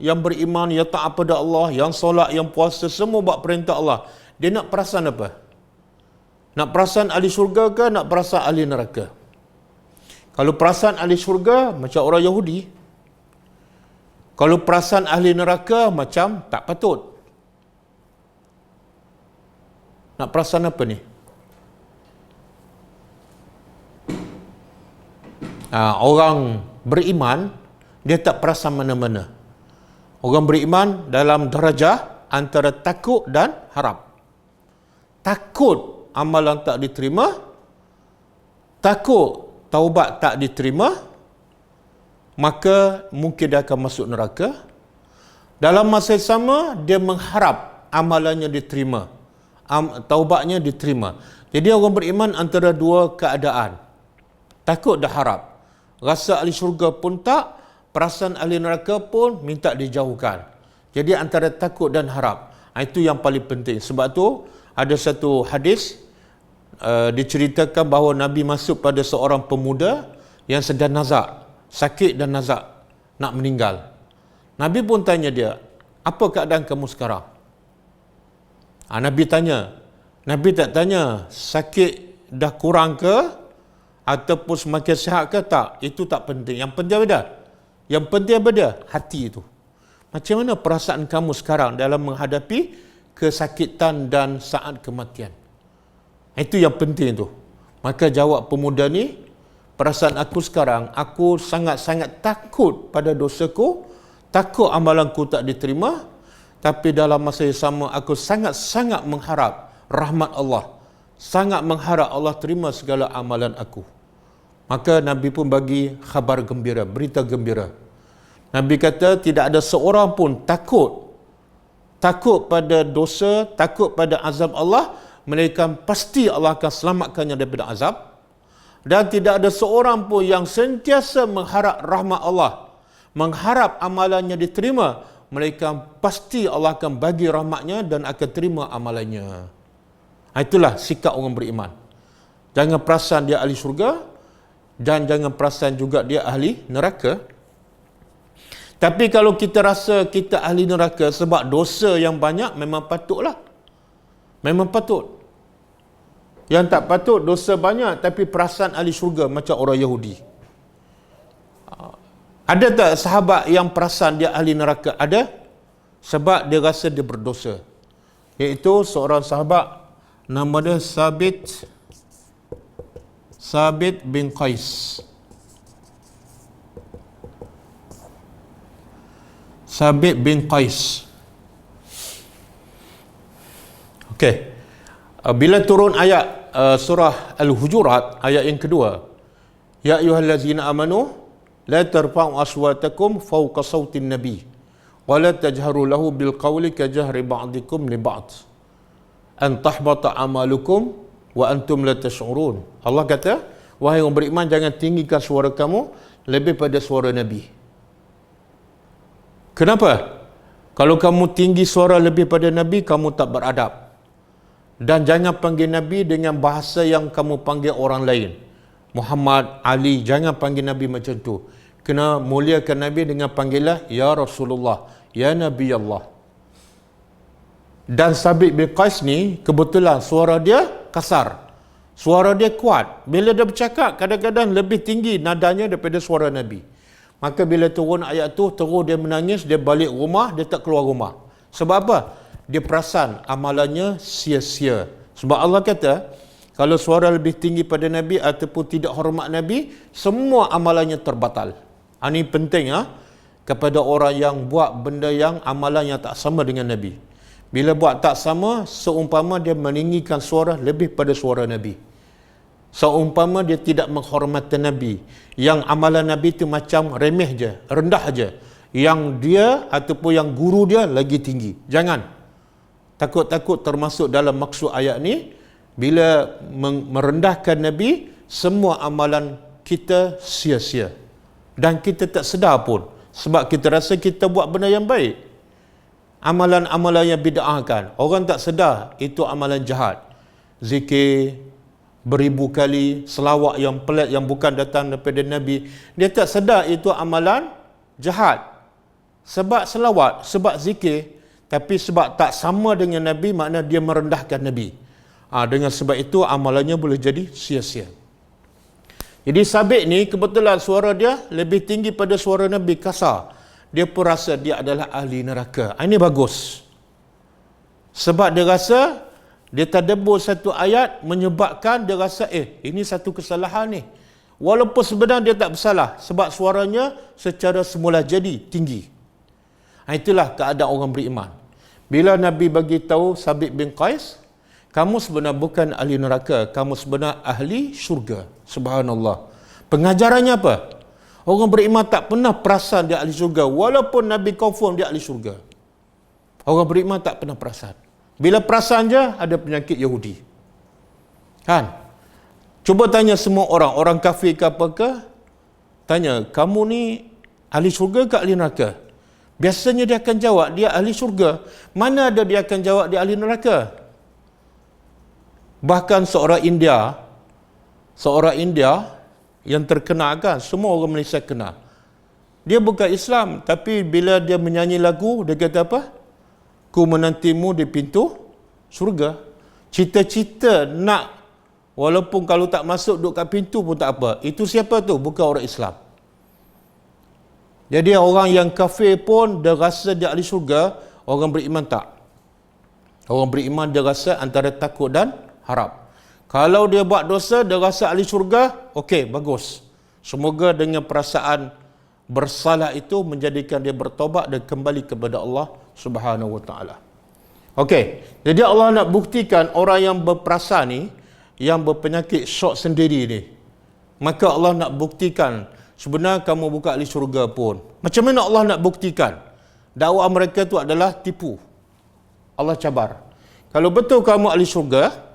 yang beriman, yang taat pada Allah, yang solat, yang puasa, semua buat perintah Allah. Dia nak perasan apa? Nak perasan ahli syurga ke nak perasan ahli neraka? Kalau perasan ahli syurga macam orang Yahudi. Kalau perasan ahli neraka macam tak patut. Nak perasan apa ni? Orang beriman dia tak perasan mana-mana. Orang beriman dalam darjah antara takut dan harap. Takut amalan tak diterima, takut taubat tak diterima, maka mungkin dia akan masuk neraka. Dalam masa yang sama, dia mengharap amalannya diterima, taubatnya diterima. Jadi orang beriman antara dua keadaan, takut dan harap. Rasa ahli syurga pun tak, perasaan ahli neraka pun minta dijauhkan. Jadi antara takut dan harap, itu yang paling penting. Sebab tu ada satu hadis diceritakan bahawa Nabi masuk pada seorang pemuda yang sedang nazak, sakit dan nazak, nak meninggal. Nabi pun tanya dia, apa keadaan kamu sekarang? Nabi tanya. Nabi tak tanya, sakit dah kurang ke? Ataupun semakin sihat ke tak? Itu tak penting. Yang penting apa dah? Yang penting apa dah? Hati itu. Macam mana perasaan kamu sekarang dalam menghadapi kesakitan dan saat kematian? Itu yang penting tu. Maka jawab pemuda ni, perasaan aku sekarang, aku sangat-sangat takut pada dosaku, takut amalanku tak diterima, tapi dalam masa yang sama aku sangat-sangat mengharap rahmat Allah, sangat mengharap Allah terima segala amalan aku. Maka Nabi pun bagi khabar gembira, berita gembira. Nabi kata tidak ada seorang pun takut pada dosa, takut pada azab Allah, melainkan pasti Allah akan selamatkannya daripada azab. Dan tidak ada seorang pun yang sentiasa mengharap rahmat Allah, mengharap amalannya diterima, melainkan pasti Allah akan bagi rahmatnya dan akan terima amalannya. Itulah sikap orang beriman. Jangan perasan dia ahli syurga dan jangan perasan juga dia ahli neraka. Tapi kalau kita rasa kita ahli neraka sebab dosa yang banyak, memang patutlah. Memang patut. Yang tak patut dosa banyak tapi perasaan ahli syurga macam orang Yahudi. Ada tak sahabat yang perasan dia ahli neraka? Ada. Sebab dia rasa dia berdosa. Iaitu seorang sahabat nama dia Sabit bin Qais. Sabit bin Qais. Okey. Bila turun ayat surah Al-Hujurat ayat yang kedua, ya ayyuhallazina amanu la tarfa'u aswatakum fawqa sautin nabi wa la tajharu lahu bil qawli ka jahri ba'dikum li ba'd an tahbata amalukum wa antum la tash'urun. Allah kata, wahai orang beriman, jangan tinggikan suara kamu lebih pada suara Nabi. Kenapa? Kalau kamu tinggi suara lebih pada Nabi, kamu tak beradab. Dan jangan panggil Nabi dengan bahasa yang kamu panggil orang lain. Muhammad, Ali, jangan panggil Nabi macam tu. Kena muliakan Nabi dengan panggilan Ya Rasulullah, Ya Nabi Allah. Dan Sabit bin Qais ni, kebetulan suara dia kasar. Suara dia kuat. Bila dia bercakap, kadang-kadang lebih tinggi nadanya daripada suara Nabi. Maka bila turun ayat tu, terus dia menangis, dia balik rumah, dia tak keluar rumah. Sebab apa? Dia perasan amalannya sia-sia. Sebab Allah kata, kalau suara lebih tinggi pada Nabi ataupun tidak hormat Nabi, semua amalannya terbatal. Ini penting kepada orang yang buat benda yang amalan yang tak sama dengan Nabi. Bila buat tak sama, seumpama dia meninggikan suara lebih pada suara Nabi. Seumpama dia tidak menghormati Nabi, yang amalan Nabi itu macam remeh je, rendah je, yang dia ataupun yang guru dia lagi tinggi. Jangan. Takut-takut termasuk dalam maksud ayat ni, bila merendahkan Nabi, semua amalan kita sia-sia. Dan kita tak sedar pun, sebab kita rasa kita buat benda yang baik. Amalan-amalan yang bid'ahkan, orang tak sedar itu amalan jahat. Zikir beribu kali, selawat yang pelik yang bukan datang daripada Nabi, dia tak sedar itu amalan jahat. Sebab selawat, sebab zikir, tapi sebab tak sama dengan Nabi, makna dia merendahkan Nabi. Dengan sebab itu amalannya boleh jadi sia-sia. Jadi Sabit ni kebetulan suara dia lebih tinggi pada suara Nabi, kasar. Dia pun rasa dia adalah ahli neraka. Ini bagus. Sebab dia rasa dia tadabbur satu ayat menyebabkan dia rasa ini satu kesalahan ni. Walaupun sebenarnya dia tak bersalah, sebab suaranya secara semula jadi tinggi. Itulah keadaan orang beriman. Bila Nabi bagi tahu Sabit bin Qais, kamu sebenarnya bukan ahli neraka, kamu sebenarnya ahli syurga. Subhanallah. Pengajarannya apa? Orang beriman tak pernah perasan dia ahli syurga, walaupun Nabi confirm dia ahli syurga. Orang beriman tak pernah perasan. Bila perasan je, ada penyakit Yahudi. Kan? Cuba tanya semua orang kafir ke apa ke, tanya, kamu ni ahli syurga ke ahli neraka? Biasanya dia akan jawab, dia ahli syurga. Mana ada dia akan jawab dia ahli neraka? Bahkan seorang India yang terkenal kan, semua orang Malaysia kenal. Dia bukan Islam, tapi bila dia menyanyi lagu, dia kata apa? Ku menantimu di pintu syurga. Cita-cita nak, walaupun kalau tak masuk duduk kat pintu pun tak apa. Itu siapa tu? Bukan orang Islam. Jadi orang yang kafir pun dia rasa dia ahli syurga, orang beriman tak. Orang beriman dia rasa antara takut dan harap. Kalau dia buat dosa, dia rasa ahli syurga, okey, bagus. Semoga dengan perasaan bersalah itu menjadikan dia bertobat dan kembali kepada Allah Subhanahu wa taala. Okey, jadi Allah nak buktikan orang yang berperasaan ni, yang berpenyakit syok sendiri ni, maka Allah nak buktikan sebenarnya kamu bukan ahli syurga pun. Macam mana Allah nak buktikan? Dakwah mereka tu adalah tipu. Allah cabar. Kalau betul kamu ahli syurga,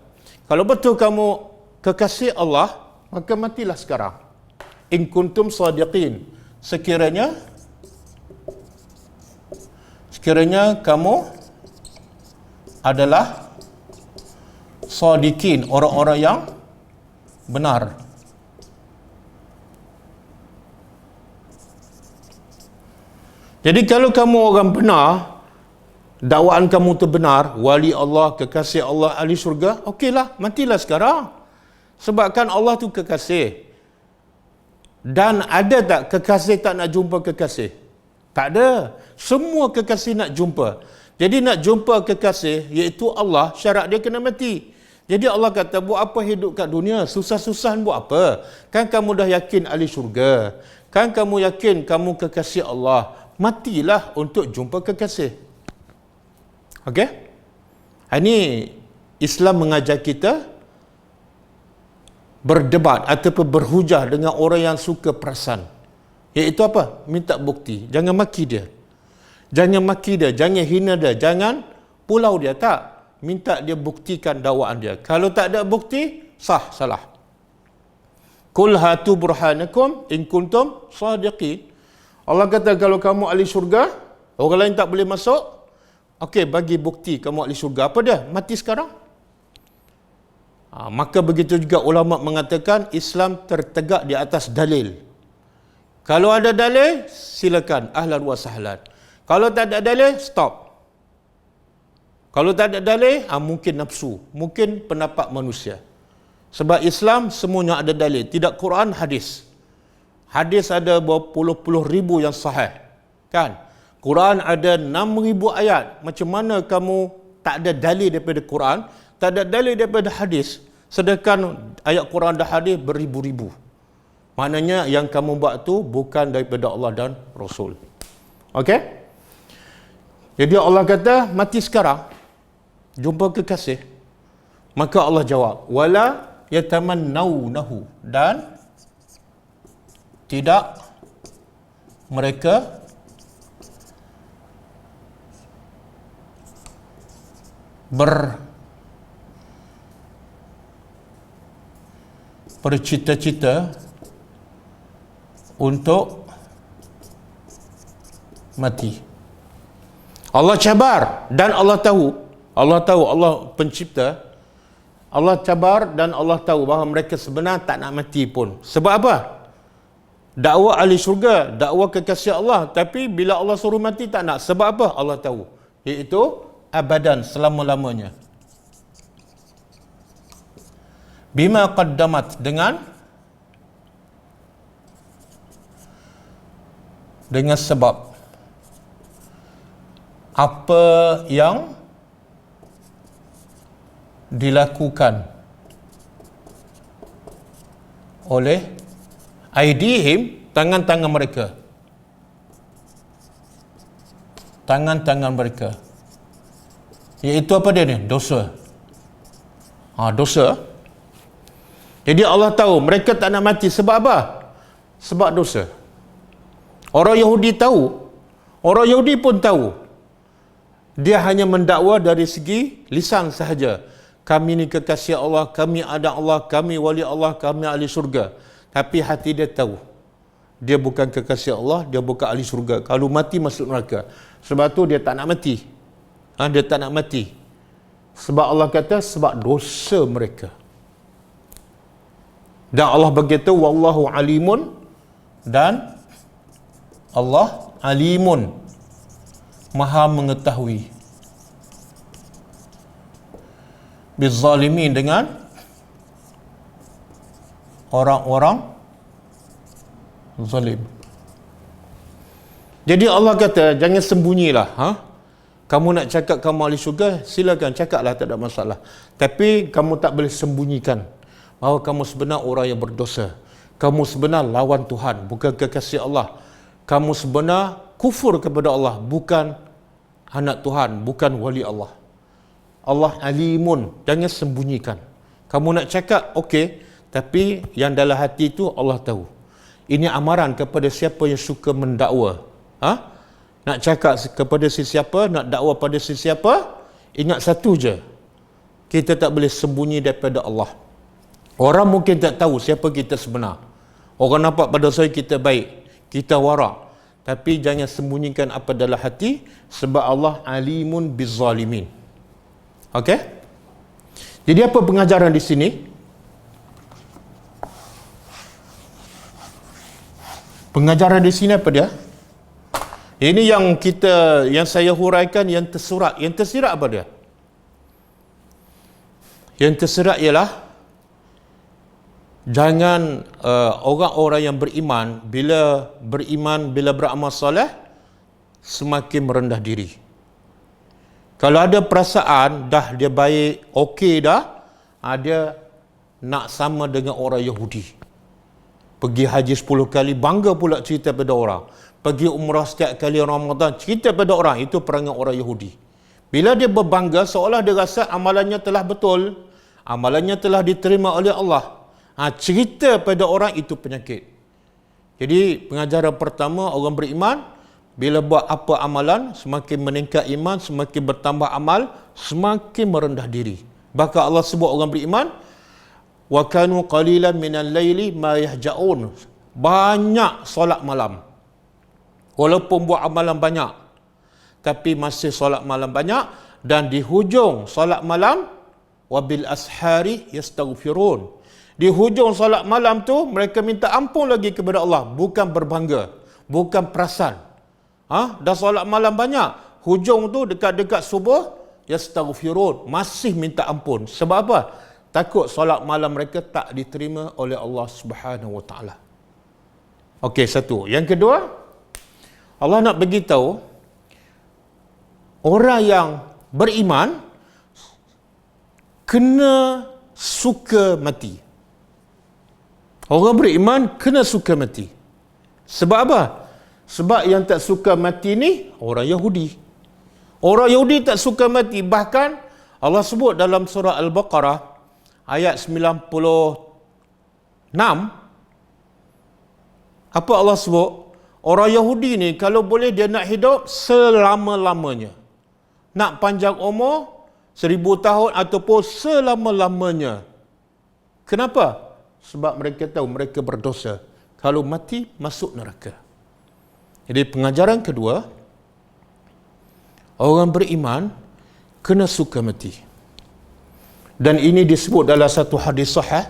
kalau betul kamu kekasih Allah, maka matilah sekarang. In kuntum sadiqin. Sekiranya kamu adalah sadiqin, orang-orang yang benar. Jadi kalau kamu orang benar, dakwaan kamu tu benar, wali Allah, kekasih Allah, ahli syurga, okeylah, matilah sekarang. Sebab kan Allah tu kekasih. Dan ada tak kekasih tak nak jumpa kekasih? Tak ada. Semua kekasih nak jumpa. Jadi nak jumpa kekasih, iaitu Allah, syarat dia kena mati. Jadi Allah kata, buat apa hidup kat dunia? Susah-susahan buat apa? Kan kamu dah yakin ahli syurga. Kan kamu yakin kamu kekasih Allah. Matilah untuk jumpa kekasih. Okey? Ini Islam mengajar kita berdebat ataupun berhujah dengan orang yang suka perasan. Iaitu apa? Minta bukti. Jangan maki dia. Jangan maki dia. Jangan hina dia. Jangan pulau dia. Tak. Minta dia buktikan dakwaan dia. Kalau tak ada bukti, sah, salah. Qul hatu burhanakum in kuntum sadiqin. Allah kata kalau kamu ahli syurga, orang lain tak boleh masuk. Okey, bagi bukti kamu ahli syurga. Apa dia? Mati sekarang. Maka begitu juga ulama mengatakan Islam tertegak di atas dalil. Kalau ada dalil, silakan, ahlan wa sahlan. Kalau tak ada dalil, stop. Kalau tak ada dalil, mungkin nafsu, mungkin pendapat manusia. Sebab Islam semuanya ada dalil, tidak Quran, hadis. Hadis ada berpuluh-puluh ribu yang sahih. Kan? Quran ada 6,000 ayat. Macam mana kamu tak ada dalil daripada Quran, tak ada dalil daripada hadis, sedangkan ayat Quran dan hadis beribu-ribu. Maknanya yang kamu buat tu bukan daripada Allah dan Rasul. Okey? Jadi Allah kata, mati sekarang, jumpa kekasih. Maka Allah jawab, wala yatamannawnahu, dan tidak mereka bercita-cita untuk mati. Allah cabar dan Allah tahu. Allah pencipta. Allah cabar dan Allah tahu bahawa mereka sebenarnya tak nak mati pun. Sebab apa? Dakwah ahli syurga, dakwah kekasih Allah, tapi bila Allah suruh mati tak nak. Sebab apa? Allah tahu. Iaitu abadan, selama-lamanya. Bima qaddamat, dengan sebab apa yang dilakukan oleh aidihim, tangan-tangan mereka. Tangan-tangan mereka. Iaitu apa dia ni? Dosa. Dosa. Jadi Allah tahu mereka tak nak mati. Sebab apa? Sebab dosa. Orang Yahudi tahu. Orang Yahudi pun tahu. Dia hanya mendakwa dari segi lisan sahaja. Kami ni kekasih Allah, kami ada Allah, kami wali Allah, kami ahli syurga. Tapi hati dia tahu. Dia bukan kekasih Allah, dia bukan ahli syurga. Kalau mati masuk neraka. Sebab tu dia tak nak mati. Dia tak nak mati. Sebab Allah kata sebab dosa mereka. Dan Allah berkata wallahu alimun, dan Allah alimun, maha mengetahui, bizzalimin, dengan orang-orang zalim. Jadi Allah kata jangan sembunyilah. Kamu nak cakap kamu ahli syurga, silakan cakaplah, tak ada masalah. Tapi kamu tak boleh sembunyikan bahawa kamu sebenar orang yang berdosa. Kamu sebenar lawan Tuhan, bukan kekasih Allah. Kamu sebenar kufur kepada Allah, bukan anak Tuhan, bukan wali Allah. Allah alimun, jangan sembunyikan. Kamu nak cakap, okey, tapi yang dalam hati itu Allah tahu. Ini amaran kepada siapa yang suka mendakwa. Nak cakap kepada sesiapa, nak dakwa pada sesiapa, ingat satu je, kita tak boleh sembunyi daripada Allah. Orang mungkin tak tahu siapa kita sebenar. Orang nampak pada saya kita baik, kita warak, tapi jangan sembunyikan apa dalam hati, sebab Allah alimun bizzalimin. Okey? Jadi apa pengajaran di sini? Pengajaran di sini apa dia? Ini yang saya huraikan yang tersurat. Yang tersirat apa dia? Yang tersirat ialah jangan orang-orang yang beriman bila beramal soleh semakin merendah diri. Kalau ada perasaan dah dia baik, okey dah, dia nak sama dengan orang Yahudi. Pergi haji 10 kali, bangga pula cerita pada orang. Pergi umrah setiap kali Ramadan, cerita pada orang. Itu perangai orang Yahudi. Bila dia berbangga, seolah dia rasa amalannya telah betul, amalannya telah diterima oleh Allah. Cerita pada orang itu penyakit. Jadi pengajaran pertama, orang beriman bila buat apa amalan, semakin meningkat iman, semakin bertambah amal, semakin merendah diri. Bahkan Allah sebut orang beriman, wa kanu qalilan minal laili ma yahja'un. Banyak solat malam. Walaupun buat amalan banyak, tapi masih solat malam banyak. Dan di hujung solat malam, wabil ashari yastaghfirun. Di hujung solat malam tu mereka minta ampun lagi kepada Allah, bukan berbangga, bukan perasan. Dah solat malam banyak, hujung tu dekat-dekat subuh yastaghfirun, masih minta ampun. Sebab apa? Takut solat malam mereka tak diterima oleh Allah Subhanahu Wa Taala. Okey, satu. Yang kedua, Allah nak beritahu orang yang beriman kena suka mati. Orang beriman kena suka mati. Sebab apa? Sebab yang tak suka mati ni orang Yahudi. Orang Yahudi tak suka mati. Bahkan Allah sebut dalam surah Al-Baqarah ayat 96, apa Allah sebut? Orang Yahudi ni kalau boleh dia nak hidup selama-lamanya. Nak panjang umur 1000 tahun ataupun selama-lamanya. Kenapa? Sebab mereka tahu mereka berdosa. Kalau mati, masuk neraka. Jadi pengajaran kedua, orang beriman kena suka mati. Dan ini disebut dalam satu hadis sahih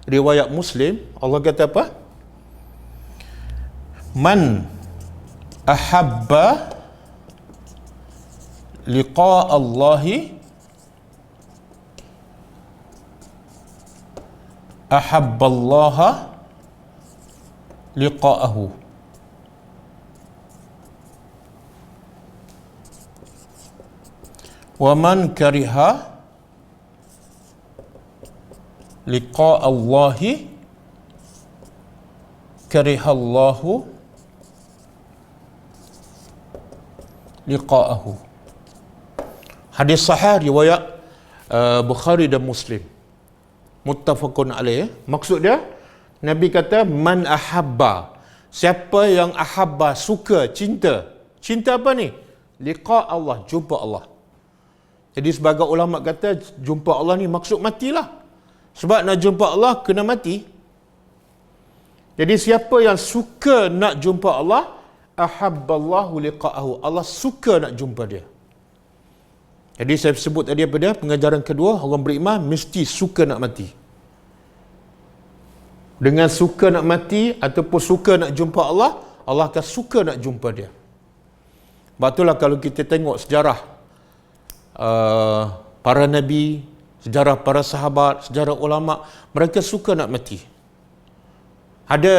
riwayat Muslim. Allah kata apa? Man ahabba liqa Allahi ahabba Allaha liqa'ahu. Wa man kariha liqa Allahi kariha Allahu liqa'ahu. Hadis sahih riwayat Bukhari dan Muslim. Muttafaqun alaih. Maksud dia, Nabi kata man ahabba, siapa yang ahabba, suka, cinta. Cinta apa ni? Liqa Allah, jumpa Allah. Jadi sebagai ulama kata jumpa Allah ni maksud matilah. Sebab nak jumpa Allah kena mati. Jadi siapa yang suka nak jumpa Allah, ahabballahu liqa'ahu, Allah suka nak jumpa dia. Jadi saya sebut tadi apa dia? Pengajaran kedua, orang beriman mesti suka nak mati. Dengan suka nak mati ataupun suka nak jumpa Allah, Allah akan suka nak jumpa dia. Sebab itulah kalau kita tengok sejarah para nabi, sejarah para sahabat, sejarah ulama, mereka suka nak mati. Ada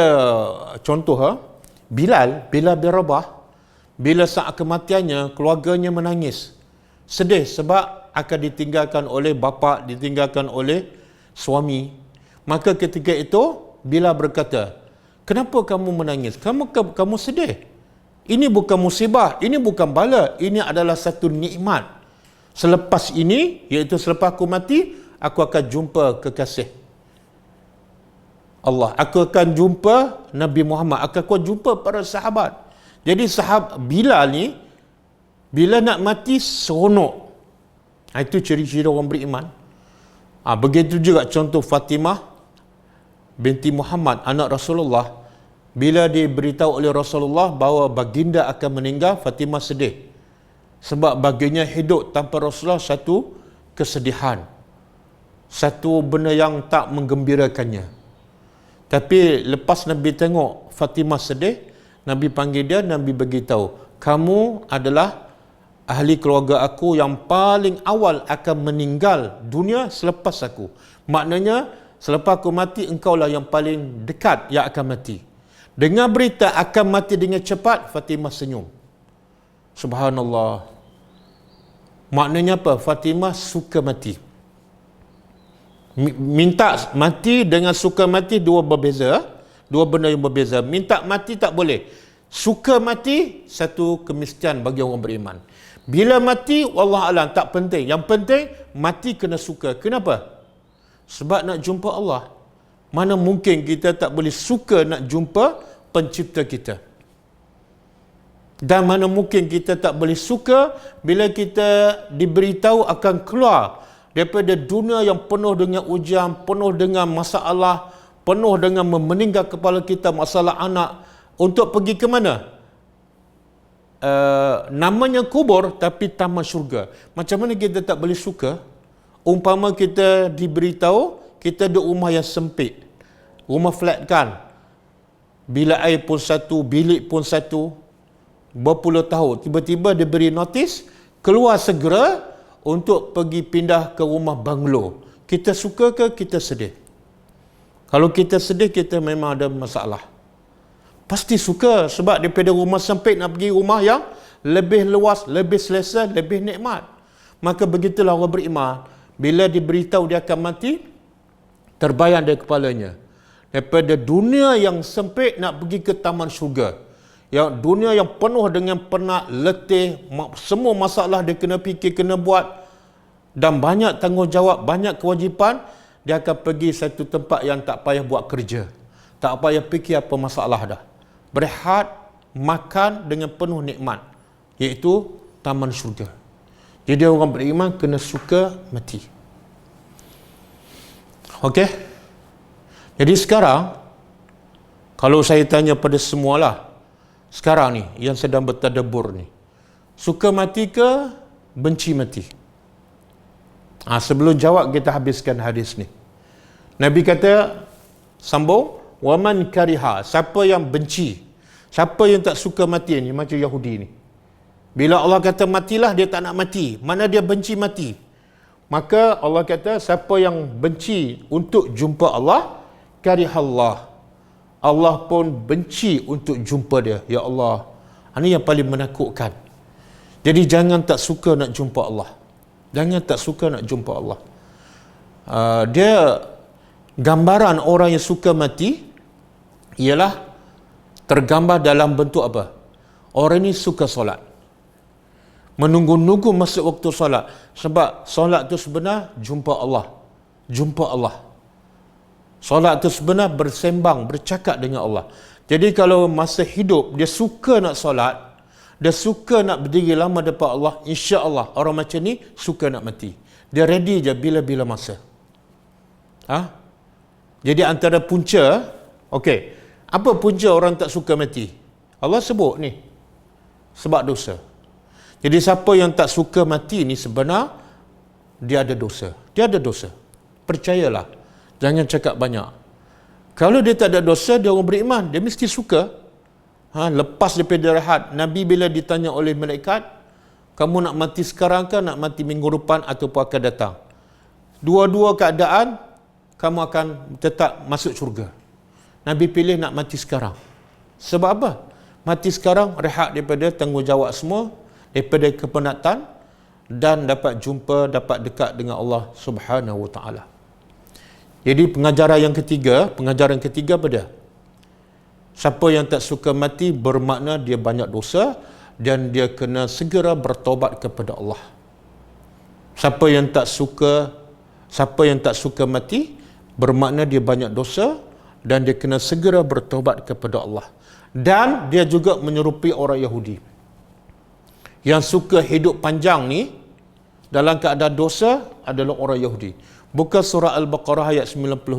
contoh, Bilal bin Rabah, bila saat kematiannya, keluarganya menangis. Sedih sebab akan ditinggalkan oleh bapa, ditinggalkan oleh suami. Maka ketika itu Bilal berkata, kenapa kamu menangis? Kamu sedih. Ini bukan musibah, ini bukan bala, ini adalah satu nikmat. Selepas ini, iaitu selepas aku mati, aku akan jumpa kekasih Allah. Aku akan jumpa Nabi Muhammad, aku akan jumpa para sahabat. Jadi sahabat Bilal ni, bila nak mati, seronok. Itu ciri-ciri orang beriman. Begitu juga contoh Fatimah binti Muhammad, anak Rasulullah. Bila diberitahu oleh Rasulullah bahawa baginda akan meninggal, Fatimah sedih. Sebab baginya hidup tanpa Rasulullah satu kesedihan. Satu benda yang tak menggembirakannya. Tapi lepas Nabi tengok Fatimah sedih, Nabi panggil dia, Nabi beritahu, kamu adalah ahli keluarga aku yang paling awal akan meninggal dunia selepas aku. Maknanya, selepas aku mati, engkaulah yang paling dekat yang akan mati. Dengar berita akan mati dengan cepat, Fatimah senyum. Subhanallah. Maknanya apa? Fatimah suka mati. Minta mati dengan suka mati dua benda yang berbeza. Minta mati tak boleh. Suka mati satu kemiskinan bagi orang beriman. Bila mati, wallahualam tak penting. Yang penting mati kena suka. Kenapa? Sebab nak jumpa Allah. Mana mungkin kita tak boleh suka nak jumpa pencipta kita. Dan mana mungkin kita tak boleh suka bila kita diberitahu akan keluar daripada dunia yang penuh dengan ujian, penuh dengan masalah, penuh dengan memeninggal kepala kita, masalah anak, untuk pergi ke mana? Namanya kubur tapi taman syurga. Macam mana kita tak boleh suka? Umpama kita diberitahu kita ada rumah yang sempit, rumah flat kan, bilik air pun satu, bilik pun satu, berpuluh tahun, tiba-tiba dia beri notis keluar segera untuk pergi pindah ke rumah banglo. Kita suka ke kita sedih? Kalau kita sedih, kita memang ada masalah. Pasti suka, sebab daripada rumah sempit nak pergi rumah yang lebih luas, lebih selesa, lebih nikmat. Maka begitulah orang beriman. Bila diberitahu dia akan mati, terbayang dari kepalanya. Daripada dunia yang sempit nak pergi ke taman syurga. Yang dunia yang penuh dengan penat, letih, semua masalah dia kena fikir, kena buat. Dan banyak tanggungjawab, banyak kewajipan. dia akan pergi satu tempat yang tak payah buat kerja, tak payah fikir apa masalah dah. Berehat, makan dengan penuh nikmat, iaitu taman syurga. Jadi orang beriman kena suka mati. Okey? Jadi sekarang, kalau saya tanya pada semualah, sekarang ni yang sedang bertadabbur ni, suka mati ke benci mati? Sebelum jawab, kita habiskan hadis ni. Nabi kata, sambung, waman kariha, siapa yang benci, siapa yang tak suka mati ni, macam Yahudi ni. Bila Allah kata matilah, dia tak nak mati. Mana dia benci mati? Maka Allah kata, siapa yang benci untuk jumpa Allah, karihallah, Allah pun benci untuk jumpa dia. Ya Allah, ini yang paling menakutkan. Jadi jangan tak suka nak jumpa Allah. Jangan tak suka nak jumpa Allah. Dia gambaran orang yang suka mati ialah tergambar dalam bentuk apa? Orang ni suka solat, menunggu-nunggu masuk waktu solat, sebab solat tu sebenar jumpa Allah. Jumpa Allah. Solat tu sebenar bersembang, bercakap dengan Allah. Jadi kalau masa hidup dia suka nak solat, dia suka nak berdiri lama depan Allah, insya-Allah orang macam ni suka nak mati. Dia ready je bila-bila masa. Jadi antara punca, okey, apa punca orang tak suka mati? Allah sebut ni, sebab dosa. Jadi siapa yang tak suka mati ni sebenar dia ada dosa. Dia ada dosa. Percayalah. Jangan cakap banyak. Kalau dia tak ada dosa, dia orang beriman, dia mesti suka. Lepas daripada rehat, Nabi bila ditanya oleh malaikat, kamu nak mati sekarang ke nak mati minggu depan ataupun akan datang? Dua-dua keadaan, kamu akan tetap masuk syurga. Nabi pilih nak mati sekarang. Sebab apa? Mati sekarang, rehat daripada tanggungjawab semua, daripada kepenatan, dan dapat jumpa, dapat dekat dengan Allah Subhanahu Wa Taala. Jadi pengajaran ketiga pada siapa yang tak suka mati bermakna dia banyak dosa dan dia kena segera bertaubat kepada Allah. Siapa yang tak suka mati bermakna dia banyak dosa dan dia kena segera bertaubat kepada Allah. Dan dia juga menyerupai orang Yahudi yang suka hidup panjang ni dalam keadaan dosa adalah orang Yahudi. Buka surah Al-Baqarah ayat 96.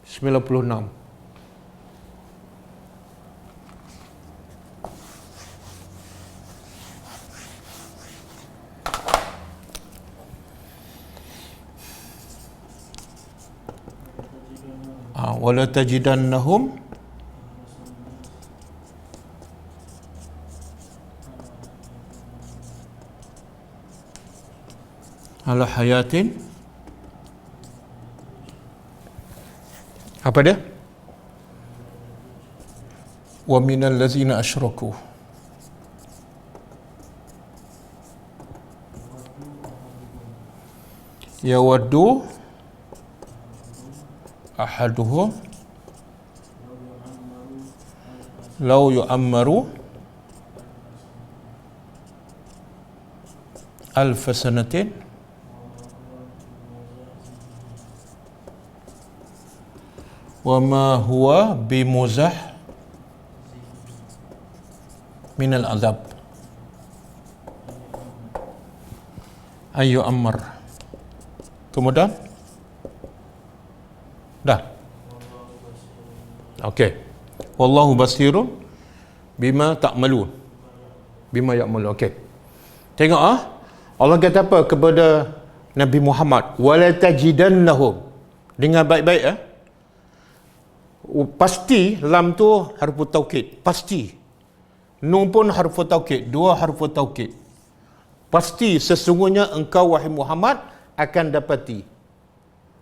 96. Wala tajidannahum ala hayatin. Apa dia? Wa minal ladzina asyraku yawaddu ahaduhum law yu'ammaru alf sanatin wa ma huwa bimuzah minal azab ayu ammar. Kemudian dah. Okey. Wallahu basirun bima ta'malun. Bima ya'malun. Okey. Tengok Allah kata apa kepada Nabi Muhammad? Wala tajidannahum. Dengar baik-baik pasti lam tu harfu taukid, pasti. Nun pun harfu taukid, dua harfu taukid. Pasti sesungguhnya engkau wahai Muhammad akan dapati.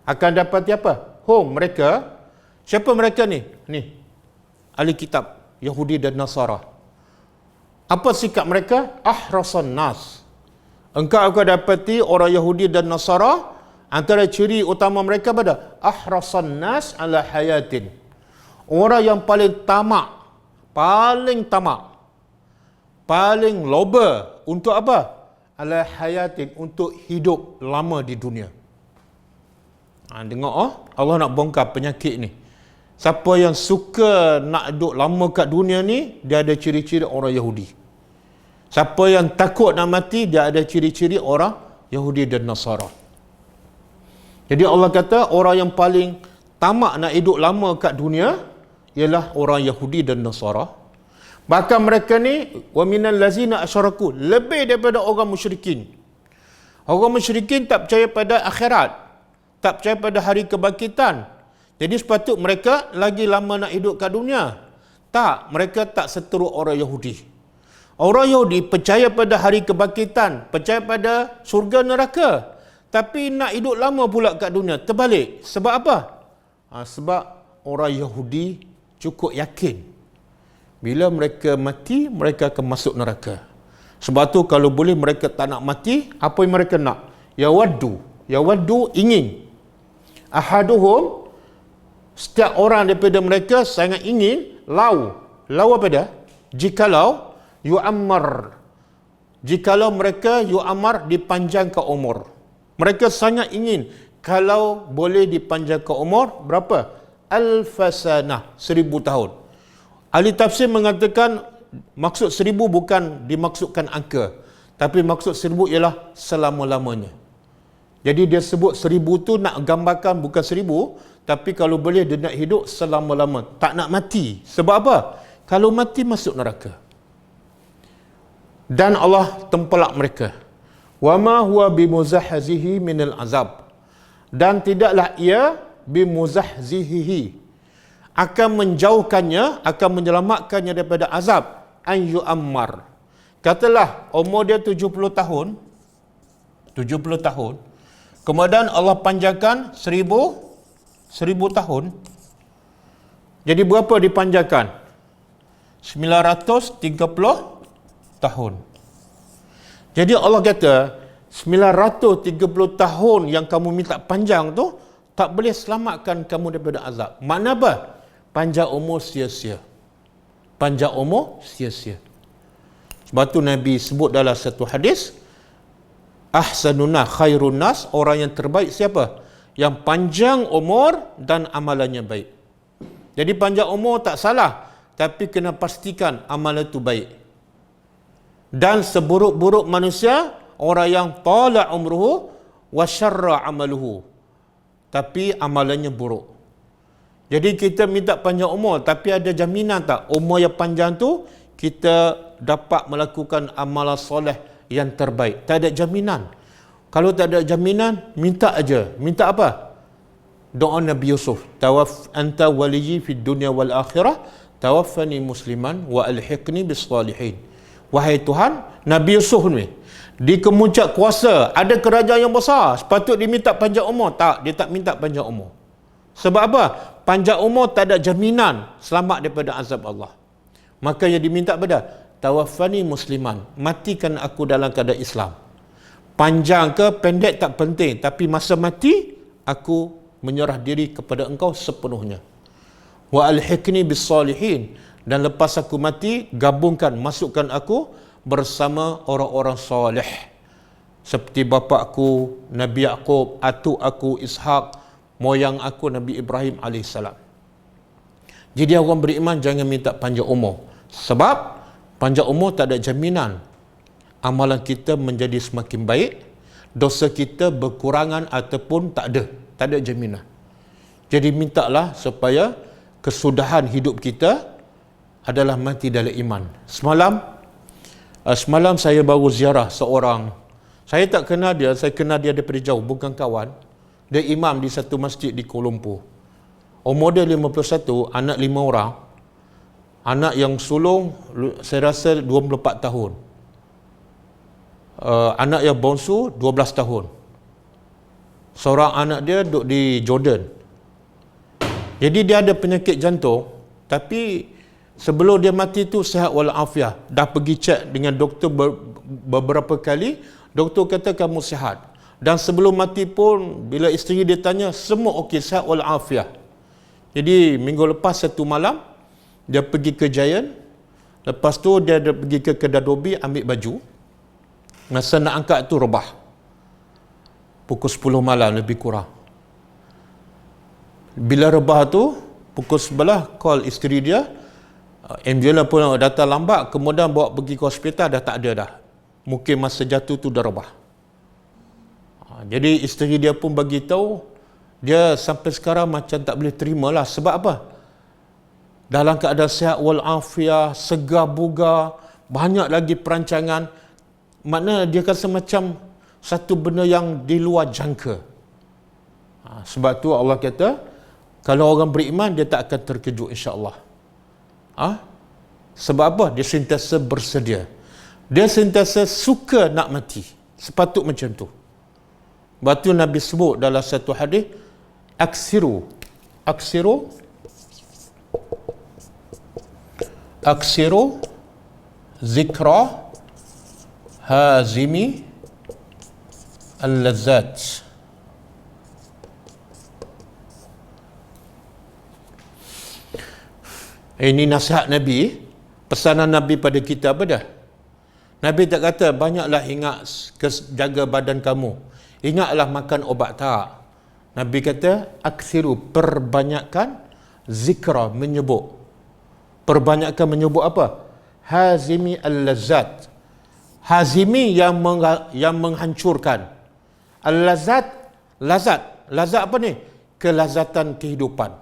Akan dapati apa? Hum, mereka. Siapa mereka ni? Ni. Ahli kitab Yahudi dan Nasara. Apa sikap mereka? Ahrasan nas. Engkau akan dapati orang Yahudi dan Nasara, antara ciri utama mereka pada ahrasan nas ala hayatin. Orang yang paling tamak, paling loba untuk apa? Ala hayatin, untuk hidup lama di dunia. Dengar Allah nak bongkar penyakit ni. Siapa yang suka nak duduk lama kat dunia ni, dia ada ciri-ciri orang Yahudi. Siapa yang takut nak mati, dia ada ciri-ciri orang Yahudi dan Nasara. Jadi Allah kata orang yang paling tamak nak hidup lama kat dunia ialah orang Yahudi dan Nasara. Bahkan mereka ni wa minal lazina asyaraku, lebih daripada orang musyrikin. Orang musyrikin tak percaya pada akhirat, tak percaya pada hari kebangkitan. Jadi sepatut mereka lagi lama nak hidup kat dunia. Tak, mereka tak seteruk orang Yahudi. Orang Yahudi percaya pada hari kebangkitan, percaya pada surga neraka. Tapi nak hidup lama pula kat dunia. Terbalik. Sebab apa? Sebab orang Yahudi cukup yakin bila mereka mati, mereka akan masuk neraka. Sebab tu kalau boleh mereka tak nak mati, apa yang mereka nak? Ya waddu ingin. Ahaduhum, setiap orang daripada mereka sangat ingin lau apa dia? Jikalau mereka yu'ammar dipanjangkan umur. Mereka sangat ingin kalau boleh dipanjangkan umur berapa? Alfasanah, 1000 tahun. Ahli tafsir mengatakan maksud 1000 bukan dimaksudkan angka, tapi maksud 1000 ialah selama-lamanya. Jadi dia sebut 1000 tu nak gambarkan bukan 1000, tapi kalau boleh dia nak hidup selama-lama, tak nak mati. Sebab apa? Kalau mati masuk neraka. Dan Allah tempelak mereka. Wa ma huwa bimuzahzihi minal azab. Dan tidaklah ia bimuzahzihi, akan menjauhkannya, akan menyelamatkannya daripada azab. An yu'ammar. Katalah umur dia 70 tahun. 70 tahun. Kemudian Allah panjangkan 1000 tahun. Jadi berapa dipanjangkan? 930 tahun. Jadi Allah kata 930 tahun yang kamu minta panjang tu tak boleh selamatkan kamu daripada azab. Makna apa? Panjang umur sia-sia. Panjang umur sia-sia. Sebab tu Nabi sebut dalam satu hadis, ahsanuna khairun nas, orang yang terbaik siapa? Yang panjang umur dan amalannya baik. Jadi panjang umur tak salah, tapi kena pastikan amalan itu baik. Dan seburuk-buruk manusia orang yang tala umruhu wa syarra amaluhu, tapi amalannya buruk. Jadi kita minta panjang umur, tapi ada jaminan tak umur yang panjang tu kita dapat melakukan amalan soleh yang terbaik? Tak ada jaminan. Kalau tak ada jaminan, minta aja. Minta apa? Doa Nabi Yusuf, tawaf anta waliyyi fid dunya wal akhirah, tawaffani musliman wa alhiqni bis salihin. Wahai Tuhan, Nabi Yusuf ni di kemuncak kuasa, ada kerajaan yang besar, sepatut dia minta panjang umur. Tak, dia tak minta panjang umur. Sebab apa? Panjang umur tak ada jaminan selamat daripada azab Allah. Maka yang diminta pada tawaffani musliman, matikan aku dalam keadaan Islam. Panjang ke pendek tak penting, tapi masa mati aku menyerah diri kepada engkau sepenuhnya. Wa alhiqni bis salihin, dan lepas aku mati gabungkan, masukkan aku bersama orang-orang soleh seperti bapa aku Nabi Yaqub, atuk aku Ishak, moyang aku Nabi Ibrahim AS. Jadi orang beriman jangan minta panjang umur, sebab panjang umur tak ada jaminan amalan kita menjadi semakin baik, dosa kita berkurangan ataupun tak ada jaminan. Jadi mintalah supaya kesudahan hidup kita adalah mati dalam iman. Semalam saya baru ziarah seorang, saya tak kenal dia, saya kenal dia daripada jauh, bukan kawan. Dia imam di satu masjid di Kuala Lumpur. Umur dia 51, anak 5 orang. Anak yang sulung saya rasa 24 tahun. Anak yang bongsu 12 tahun. Seorang anak dia duduk di Jordan. Jadi dia ada penyakit jantung, tapi sebelum dia mati tu sihat walafiat. Dah pergi cek dengan doktor beberapa kali, doktor kata kamu sihat. Dan sebelum mati pun bila isteri dia tanya, semua okey, sihat walafiat. Jadi minggu lepas satu malam dia pergi ke Giant. Lepas tu dia pergi ke kedai Dobi ambil baju. Masa nak angkat tu rebah. Pukul 10 malam lebih kurang. Bila rebah tu, pukul 11 call isteri dia, ambulans pun datang lambat, kemudian bawa pergi ke hospital, dah tak ada dah. Mungkin masa jatuh tu dah rebah. Jadi isteri dia pun bagi tahu, dia sampai sekarang macam tak boleh terima lah. Sebab apa? Dalam keadaan sihat walafiat, segar bugar, banyak lagi perancangan. Makna dia rasa macam satu benda yang di luar jangka. Sebab tu Allah kata, kalau orang beriman, dia tak akan terkejut insya-Allah. Sebab apa? Dia sentiasa bersedia. Dia sentiasa suka nak mati. Sepatut macam tu. Sebab tu Nabi sebut dalam satu hadis, aksiru zikra hazimi al-lazzat. Ini nasihat Nabi, pesanan Nabi pada kita apa dah? Nabi tak kata banyaklah ingat jaga badan kamu, ingatlah makan obat, tak. Nabi kata aksiru, perbanyakkan zikra, menyebut. Perbanyakkan menyebut apa? Hazimi al-lazzat. Hazimi yang menghancurkan. Al-lazzat, lazat apa ni? Kelazatan kehidupan.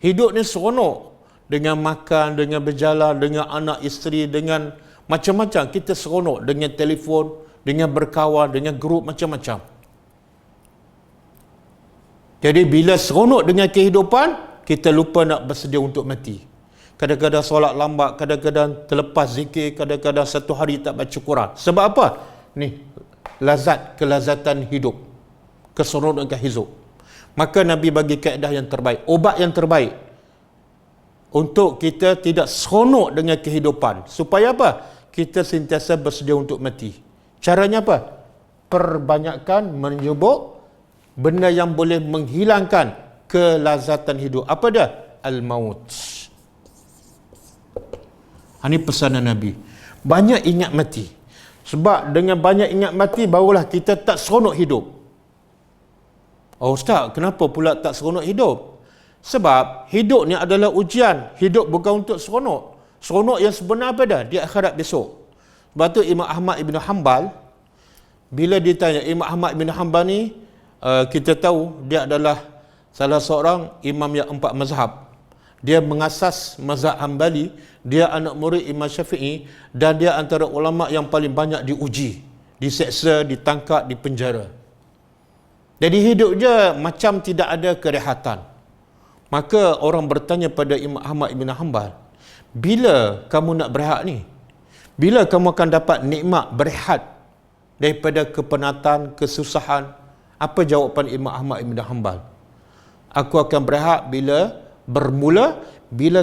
Hidup ni seronok. Dengan makan, dengan berjalan, dengan anak isteri, dengan macam-macam. Kita seronok dengan telefon, dengan berkawan, dengan grup macam-macam. Jadi bila seronok dengan kehidupan, kita lupa nak bersedia untuk mati. Kadang-kadang solat lambat, kadang-kadang terlepas zikir, kadang-kadang satu hari tak baca Quran. Sebab apa? Ni, kelazatan hidup. Keseronokan hidup. Maka Nabi bagi kaedah yang terbaik, obat yang terbaik untuk kita tidak seronok dengan kehidupan. Supaya apa? Kita sentiasa bersedia untuk mati. Caranya apa? Perbanyakkan menyebut benda yang boleh menghilangkan kelazatan hidup. Apa dia? Al-maut. Ini pesanan Nabi. Banyak ingat mati. Sebab dengan banyak ingat mati, barulah kita tak seronok hidup. Oh Ustaz, kenapa pula tak seronok hidup? Sebab hidup ni adalah ujian. Hidup bukan untuk seronok. Seronok yang sebenar apa dah? Di akhirat besok. Sebab tu Imam Ahmad Ibn Hanbal, bila ditanya, Imam Ahmad Ibn Hanbal ni, kita tahu dia adalah salah seorang imam yang 4 mazhab. Dia mengasas mazhab Hanbali. Dia anak murid Imam Syafi'i. Dan dia antara ulama yang paling banyak diuji, diseksa, ditangkap, dipenjara. Jadi hidup dia macam tidak ada kerehatan. Maka orang bertanya pada Imam Ahmad Ibn Hanbal, bila kamu nak berehat ni? Bila kamu akan dapat nikmat berehat daripada kepenatan, kesusahan? Apa jawapan Imam Ahmad Ibn Hanbal? Aku akan berehat bila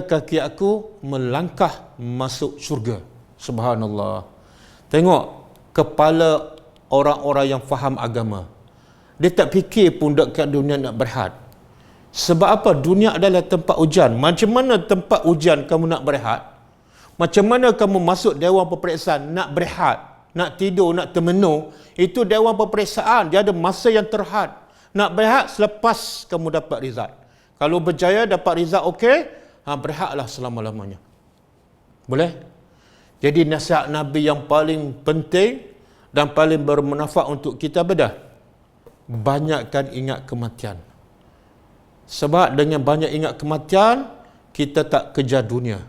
kaki aku melangkah masuk syurga. Subhanallah. Tengok kepala orang-orang yang faham agama. Dia tak fikir pun dekat dunia nak berehat. Sebab apa? Dunia adalah tempat ujian. Macam mana tempat ujian kamu nak berehat? Macam mana kamu masuk dewan peperiksaan nak berehat, nak tidur, nak termenung? Itu dewan peperiksaan. Dia ada masa yang terhad. Nak berehat selepas kamu dapat result. Kalau berjaya dapat result okey, berehatlah selama-lamanya. Boleh? Jadi nasihat Nabi yang paling penting dan paling bermanfaat untuk kita apa dah? Banyakkan ingat kematian. Sebab dengan banyak ingat kematian, kita tak kejar dunia.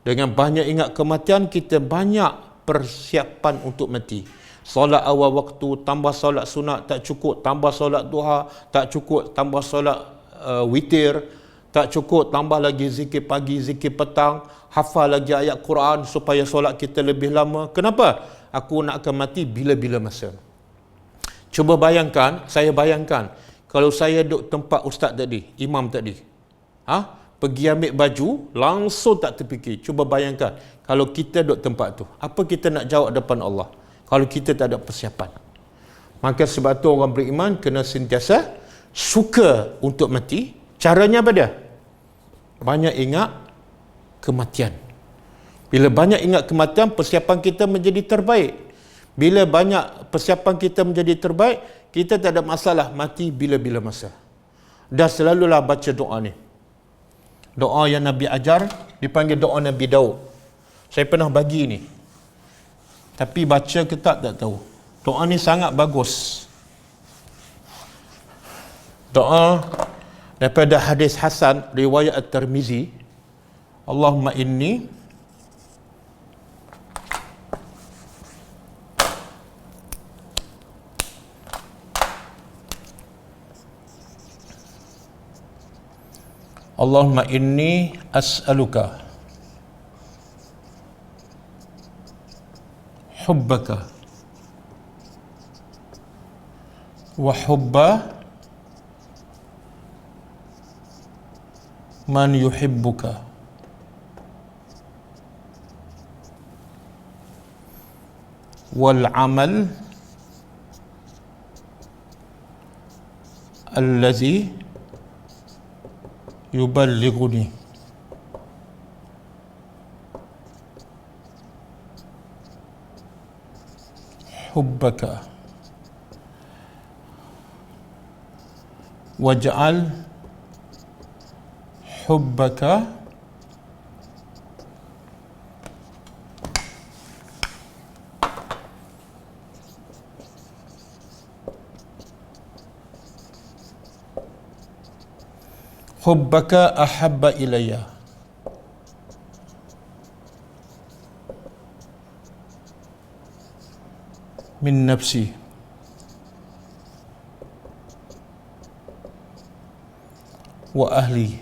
Dengan banyak ingat kematian, kita banyak persiapan untuk mati. Solat awal waktu, tambah solat sunat tak cukup, tambah solat duha tak cukup, tambah solat witir tak cukup, tambah lagi zikir pagi, zikir petang, hafal lagi ayat Quran supaya solat kita lebih lama. Kenapa? Aku nak akan mati bila-bila masa. Cuba bayangkan, saya bayangkan, kalau saya duduk tempat ustaz tadi, imam tadi, pergi ambil baju, langsung tak terfikir. Cuba bayangkan, kalau kita duduk tempat tu, apa kita nak jawab depan Allah? Kalau kita tak ada persiapan. Maka sebab tu orang beriman kena sentiasa suka untuk mati. Caranya apa dia? Banyak ingat kematian. Bila banyak ingat kematian, persiapan kita menjadi terbaik. Bila banyak persiapan kita menjadi terbaik, kita tak ada masalah mati bila-bila masa. Dan selalulah baca doa ni. Doa yang Nabi ajar dipanggil doa Nabi Daud. Saya pernah bagi ni. Tapi baca ke tak tahu. Doa ni sangat bagus. Doa daripada hadis Hasan riwayat At-Tirmizi. Allahumma inni Allahumma inni as'aluka hubbaka wa hubba man yuhibbuka wal amal allazi yuballighuni hubbaka waj'al hubbaka hubbaka ahabba ilayya min nafsi wa ahli.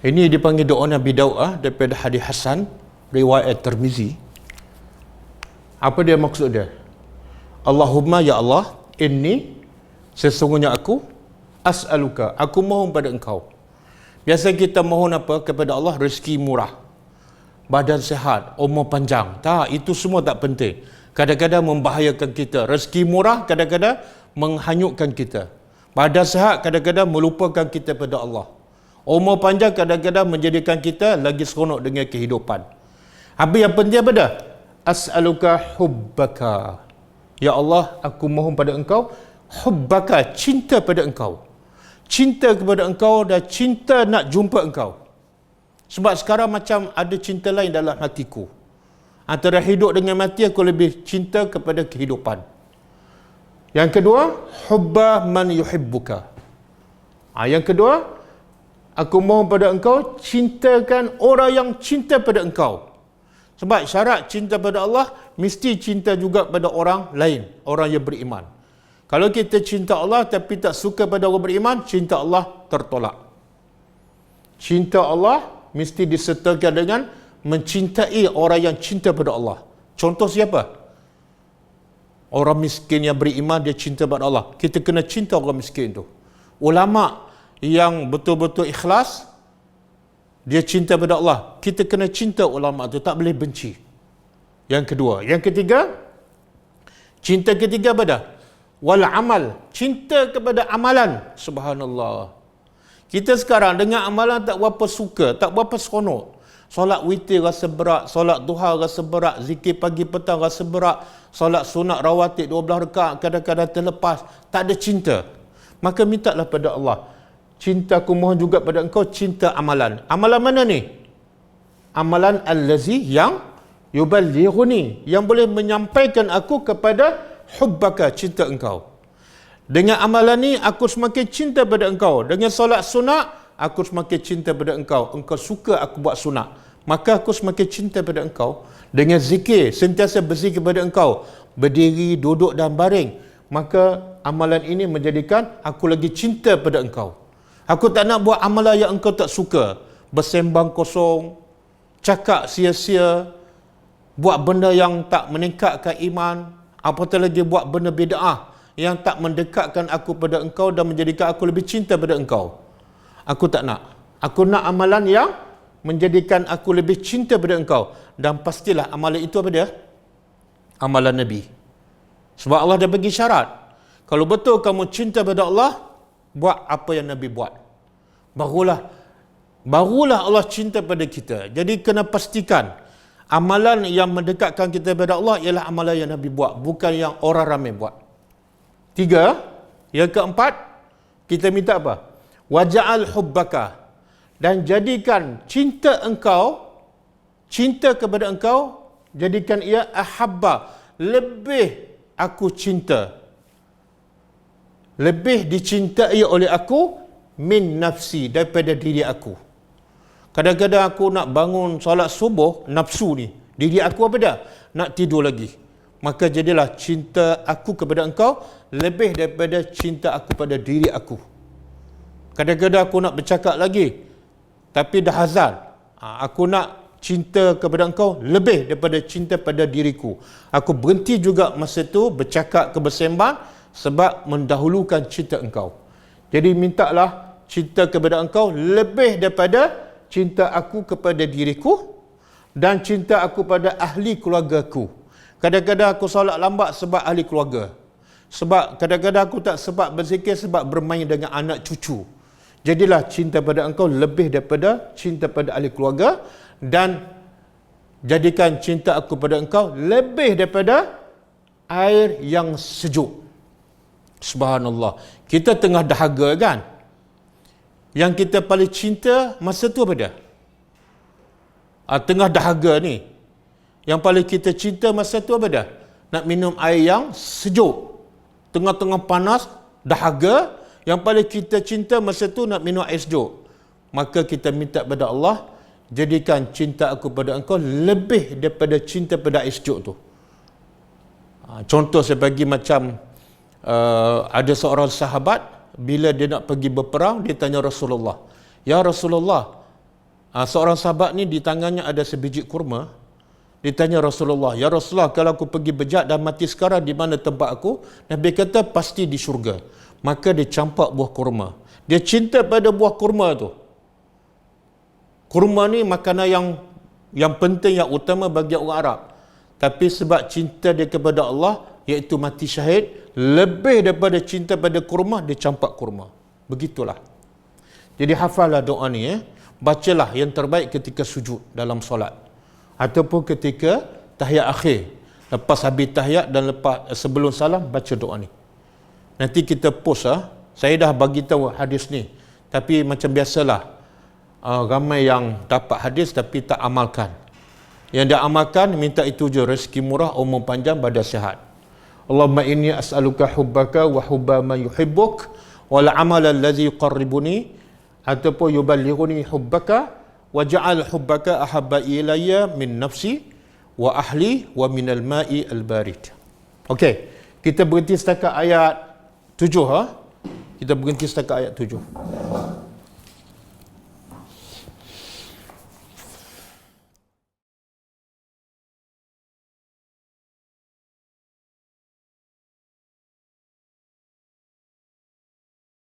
Ini dipanggil doa Nabi Daud daripada hadis Hasan riwayat Tirmizi. Apa dia maksud dia? Allahumma ya Allah, inni sesungguhnya aku as'aluka, aku mohon pada engkau. Biasa kita mohon apa kepada Allah? Rezeki murah, badan sihat, umur panjang. Tak, itu semua tak penting. Kadang-kadang membahayakan kita. Rezeki murah kadang-kadang menghanyutkan kita. Badan sihat kadang-kadang melupakan kita pada Allah. Umur panjang kadang-kadang menjadikan kita lagi seronok dengan kehidupan. Habis yang penting apa dah? As'aluka hubbaka. Ya Allah, aku mohon pada engkau hubbaka, cinta pada engkau. Cinta kepada engkau dan cinta nak jumpa engkau. Sebab sekarang macam ada cinta lain dalam hatiku. Antara hidup dengan mati, aku lebih cinta kepada kehidupan. Yang kedua, hubba man yuhibbuka. Yang kedua, aku mohon pada engkau cintakan orang yang cinta pada engkau. Sebab syarat cinta pada Allah mesti cinta juga pada orang lain, orang yang beriman. Kalau kita cinta Allah tapi tak suka pada orang beriman, cinta Allah tertolak. Cinta Allah mesti disertakan dengan mencintai orang yang cinta pada Allah. Contoh siapa? Orang miskin yang beriman, dia cinta pada Allah. Kita kena cinta orang miskin tu. Ulama yang betul-betul ikhlas, dia cinta pada Allah. Kita kena cinta ulama tu, tak boleh benci. Yang kedua. Yang ketiga, cinta ketiga pada wal amal, cinta kepada amalan. Subhanallah. Kita sekarang dengan amalan tak berapa suka, tak berapa seronok. Solat witir rasa berat, solat duha rasa berat, zikir pagi petang rasa berat, solat sunat rawatib 12 rakaat kadang-kadang terlepas, tak ada cinta. Maka mintalah pada Allah, cinta aku mohon juga pada engkau cinta amalan. Amalan mana ni? Amalan allazi yang yuballighuni, yang boleh menyampaikan aku kepada hubbaka, cinta engkau. Dengan amalan ni aku semakin cinta pada engkau. Dengan solat sunat aku semakin cinta pada engkau. Engkau suka aku buat sunat, maka aku semakin cinta pada engkau. Dengan zikir, sentiasa berzikir kepada engkau, berdiri, duduk dan baring, maka amalan ini menjadikan aku lagi cinta pada engkau. Aku tak nak buat amalan yang engkau tak suka. Bersembang kosong, cakap sia-sia, buat benda yang tak meningkatkan iman, apatah lagi buat benda bid'ah yang tak mendekatkan aku pada engkau dan menjadikan aku lebih cinta pada engkau. Aku tak nak. Aku nak amalan yang menjadikan aku lebih cinta pada engkau. Dan pastilah amalan itu apa dia? Amalan Nabi. Sebab Allah dah bagi syarat. Kalau betul kamu cinta pada Allah, buat apa yang Nabi buat. Barulah Allah cinta pada kita. Jadi kena pastikan amalan yang mendekatkan kita kepada Allah ialah amalan yang Nabi buat, bukan yang orang ramai buat. 3, yang keempat, kita minta apa? Waja'al hubbaka, dan jadikan cinta kepada engkau, jadikan ia ahabba, lebih aku cinta, lebih dicintai oleh aku min nafsi, daripada diri aku. Kadang-kadang aku nak bangun solat subuh, nafsu ni, diri aku apa dah? Nak tidur lagi. Maka jadilah cinta aku kepada engkau lebih daripada cinta aku pada diri aku. Kadang-kadang aku nak bercakap lagi, tapi dah azan. Aku nak cinta kepada engkau lebih daripada cinta pada diriku. Aku berhenti juga masa tu bercakap bersembang sebab mendahulukan cinta engkau. Jadi mintalah cinta kepada engkau lebih daripada cinta aku kepada diriku dan cinta aku pada ahli keluargaku. Kadang-kadang aku solat lambat sebab ahli keluarga. Sebab kadang-kadang aku tak sempat berzikir sebab bermain dengan anak cucu. Jadilah cinta pada engkau lebih daripada cinta pada ahli keluarga, dan jadikan cinta aku pada engkau lebih daripada air yang sejuk. Subhanallah. Kita tengah dahaga kan? Yang kita paling cinta masa tu apa dia? Tengah dahaga ni, yang paling kita cinta masa tu apa dia? Nak minum air yang sejuk. Tengah-tengah panas, dahaga, yang paling kita cinta masa tu nak minum air sejuk. Maka kita minta pada Allah, jadikan cinta aku pada engkau lebih daripada cinta pada air sejuk tu. Contoh saya bagi macam ada seorang sahabat, bila dia nak pergi berperang, dia tanya Rasulullah, "Ya Rasulullah," seorang sahabat ni di tangannya ada sebiji kurma. Dia tanya Rasulullah, "Ya Rasulullah, kalau aku pergi bejat dan mati sekarang, di mana tempat aku?" Nabi kata, "Pasti di syurga." Maka dia campak buah kurma. Dia cinta pada buah kurma tu. Kurma ni makanan yang penting, yang utama bagi orang Arab. Tapi sebab cinta dia kepada Allah, iaitu mati syahid, lebih daripada cinta pada kurma, dia campak kurma. Begitulah. Jadi hafallah doa ni. Bacalah yang terbaik ketika sujud dalam solat, ataupun ketika tahiyat akhir. Lepas habis tahiyat dan lepas sebelum salam, baca doa ni. Nanti kita post Saya dah bagi tahu hadis ni, tapi macam biasalah, ramai yang dapat hadis tapi tak amalkan. Yang dia amalkan, minta itu je, rezeki murah, umur panjang, badan sihat. Allahumma inni as'aluka hubbaka wa hubba man yuhibbuk wal amal allazi yuqarribuni ataupun yuballighuni hubbaka wa ja'al hubbaka ahabba ilayya min nafsi wa ahli wa minal ma'i al-barid. Okey, kita berhenti setakat ayat 7 Kita berhenti setakat ayat 7.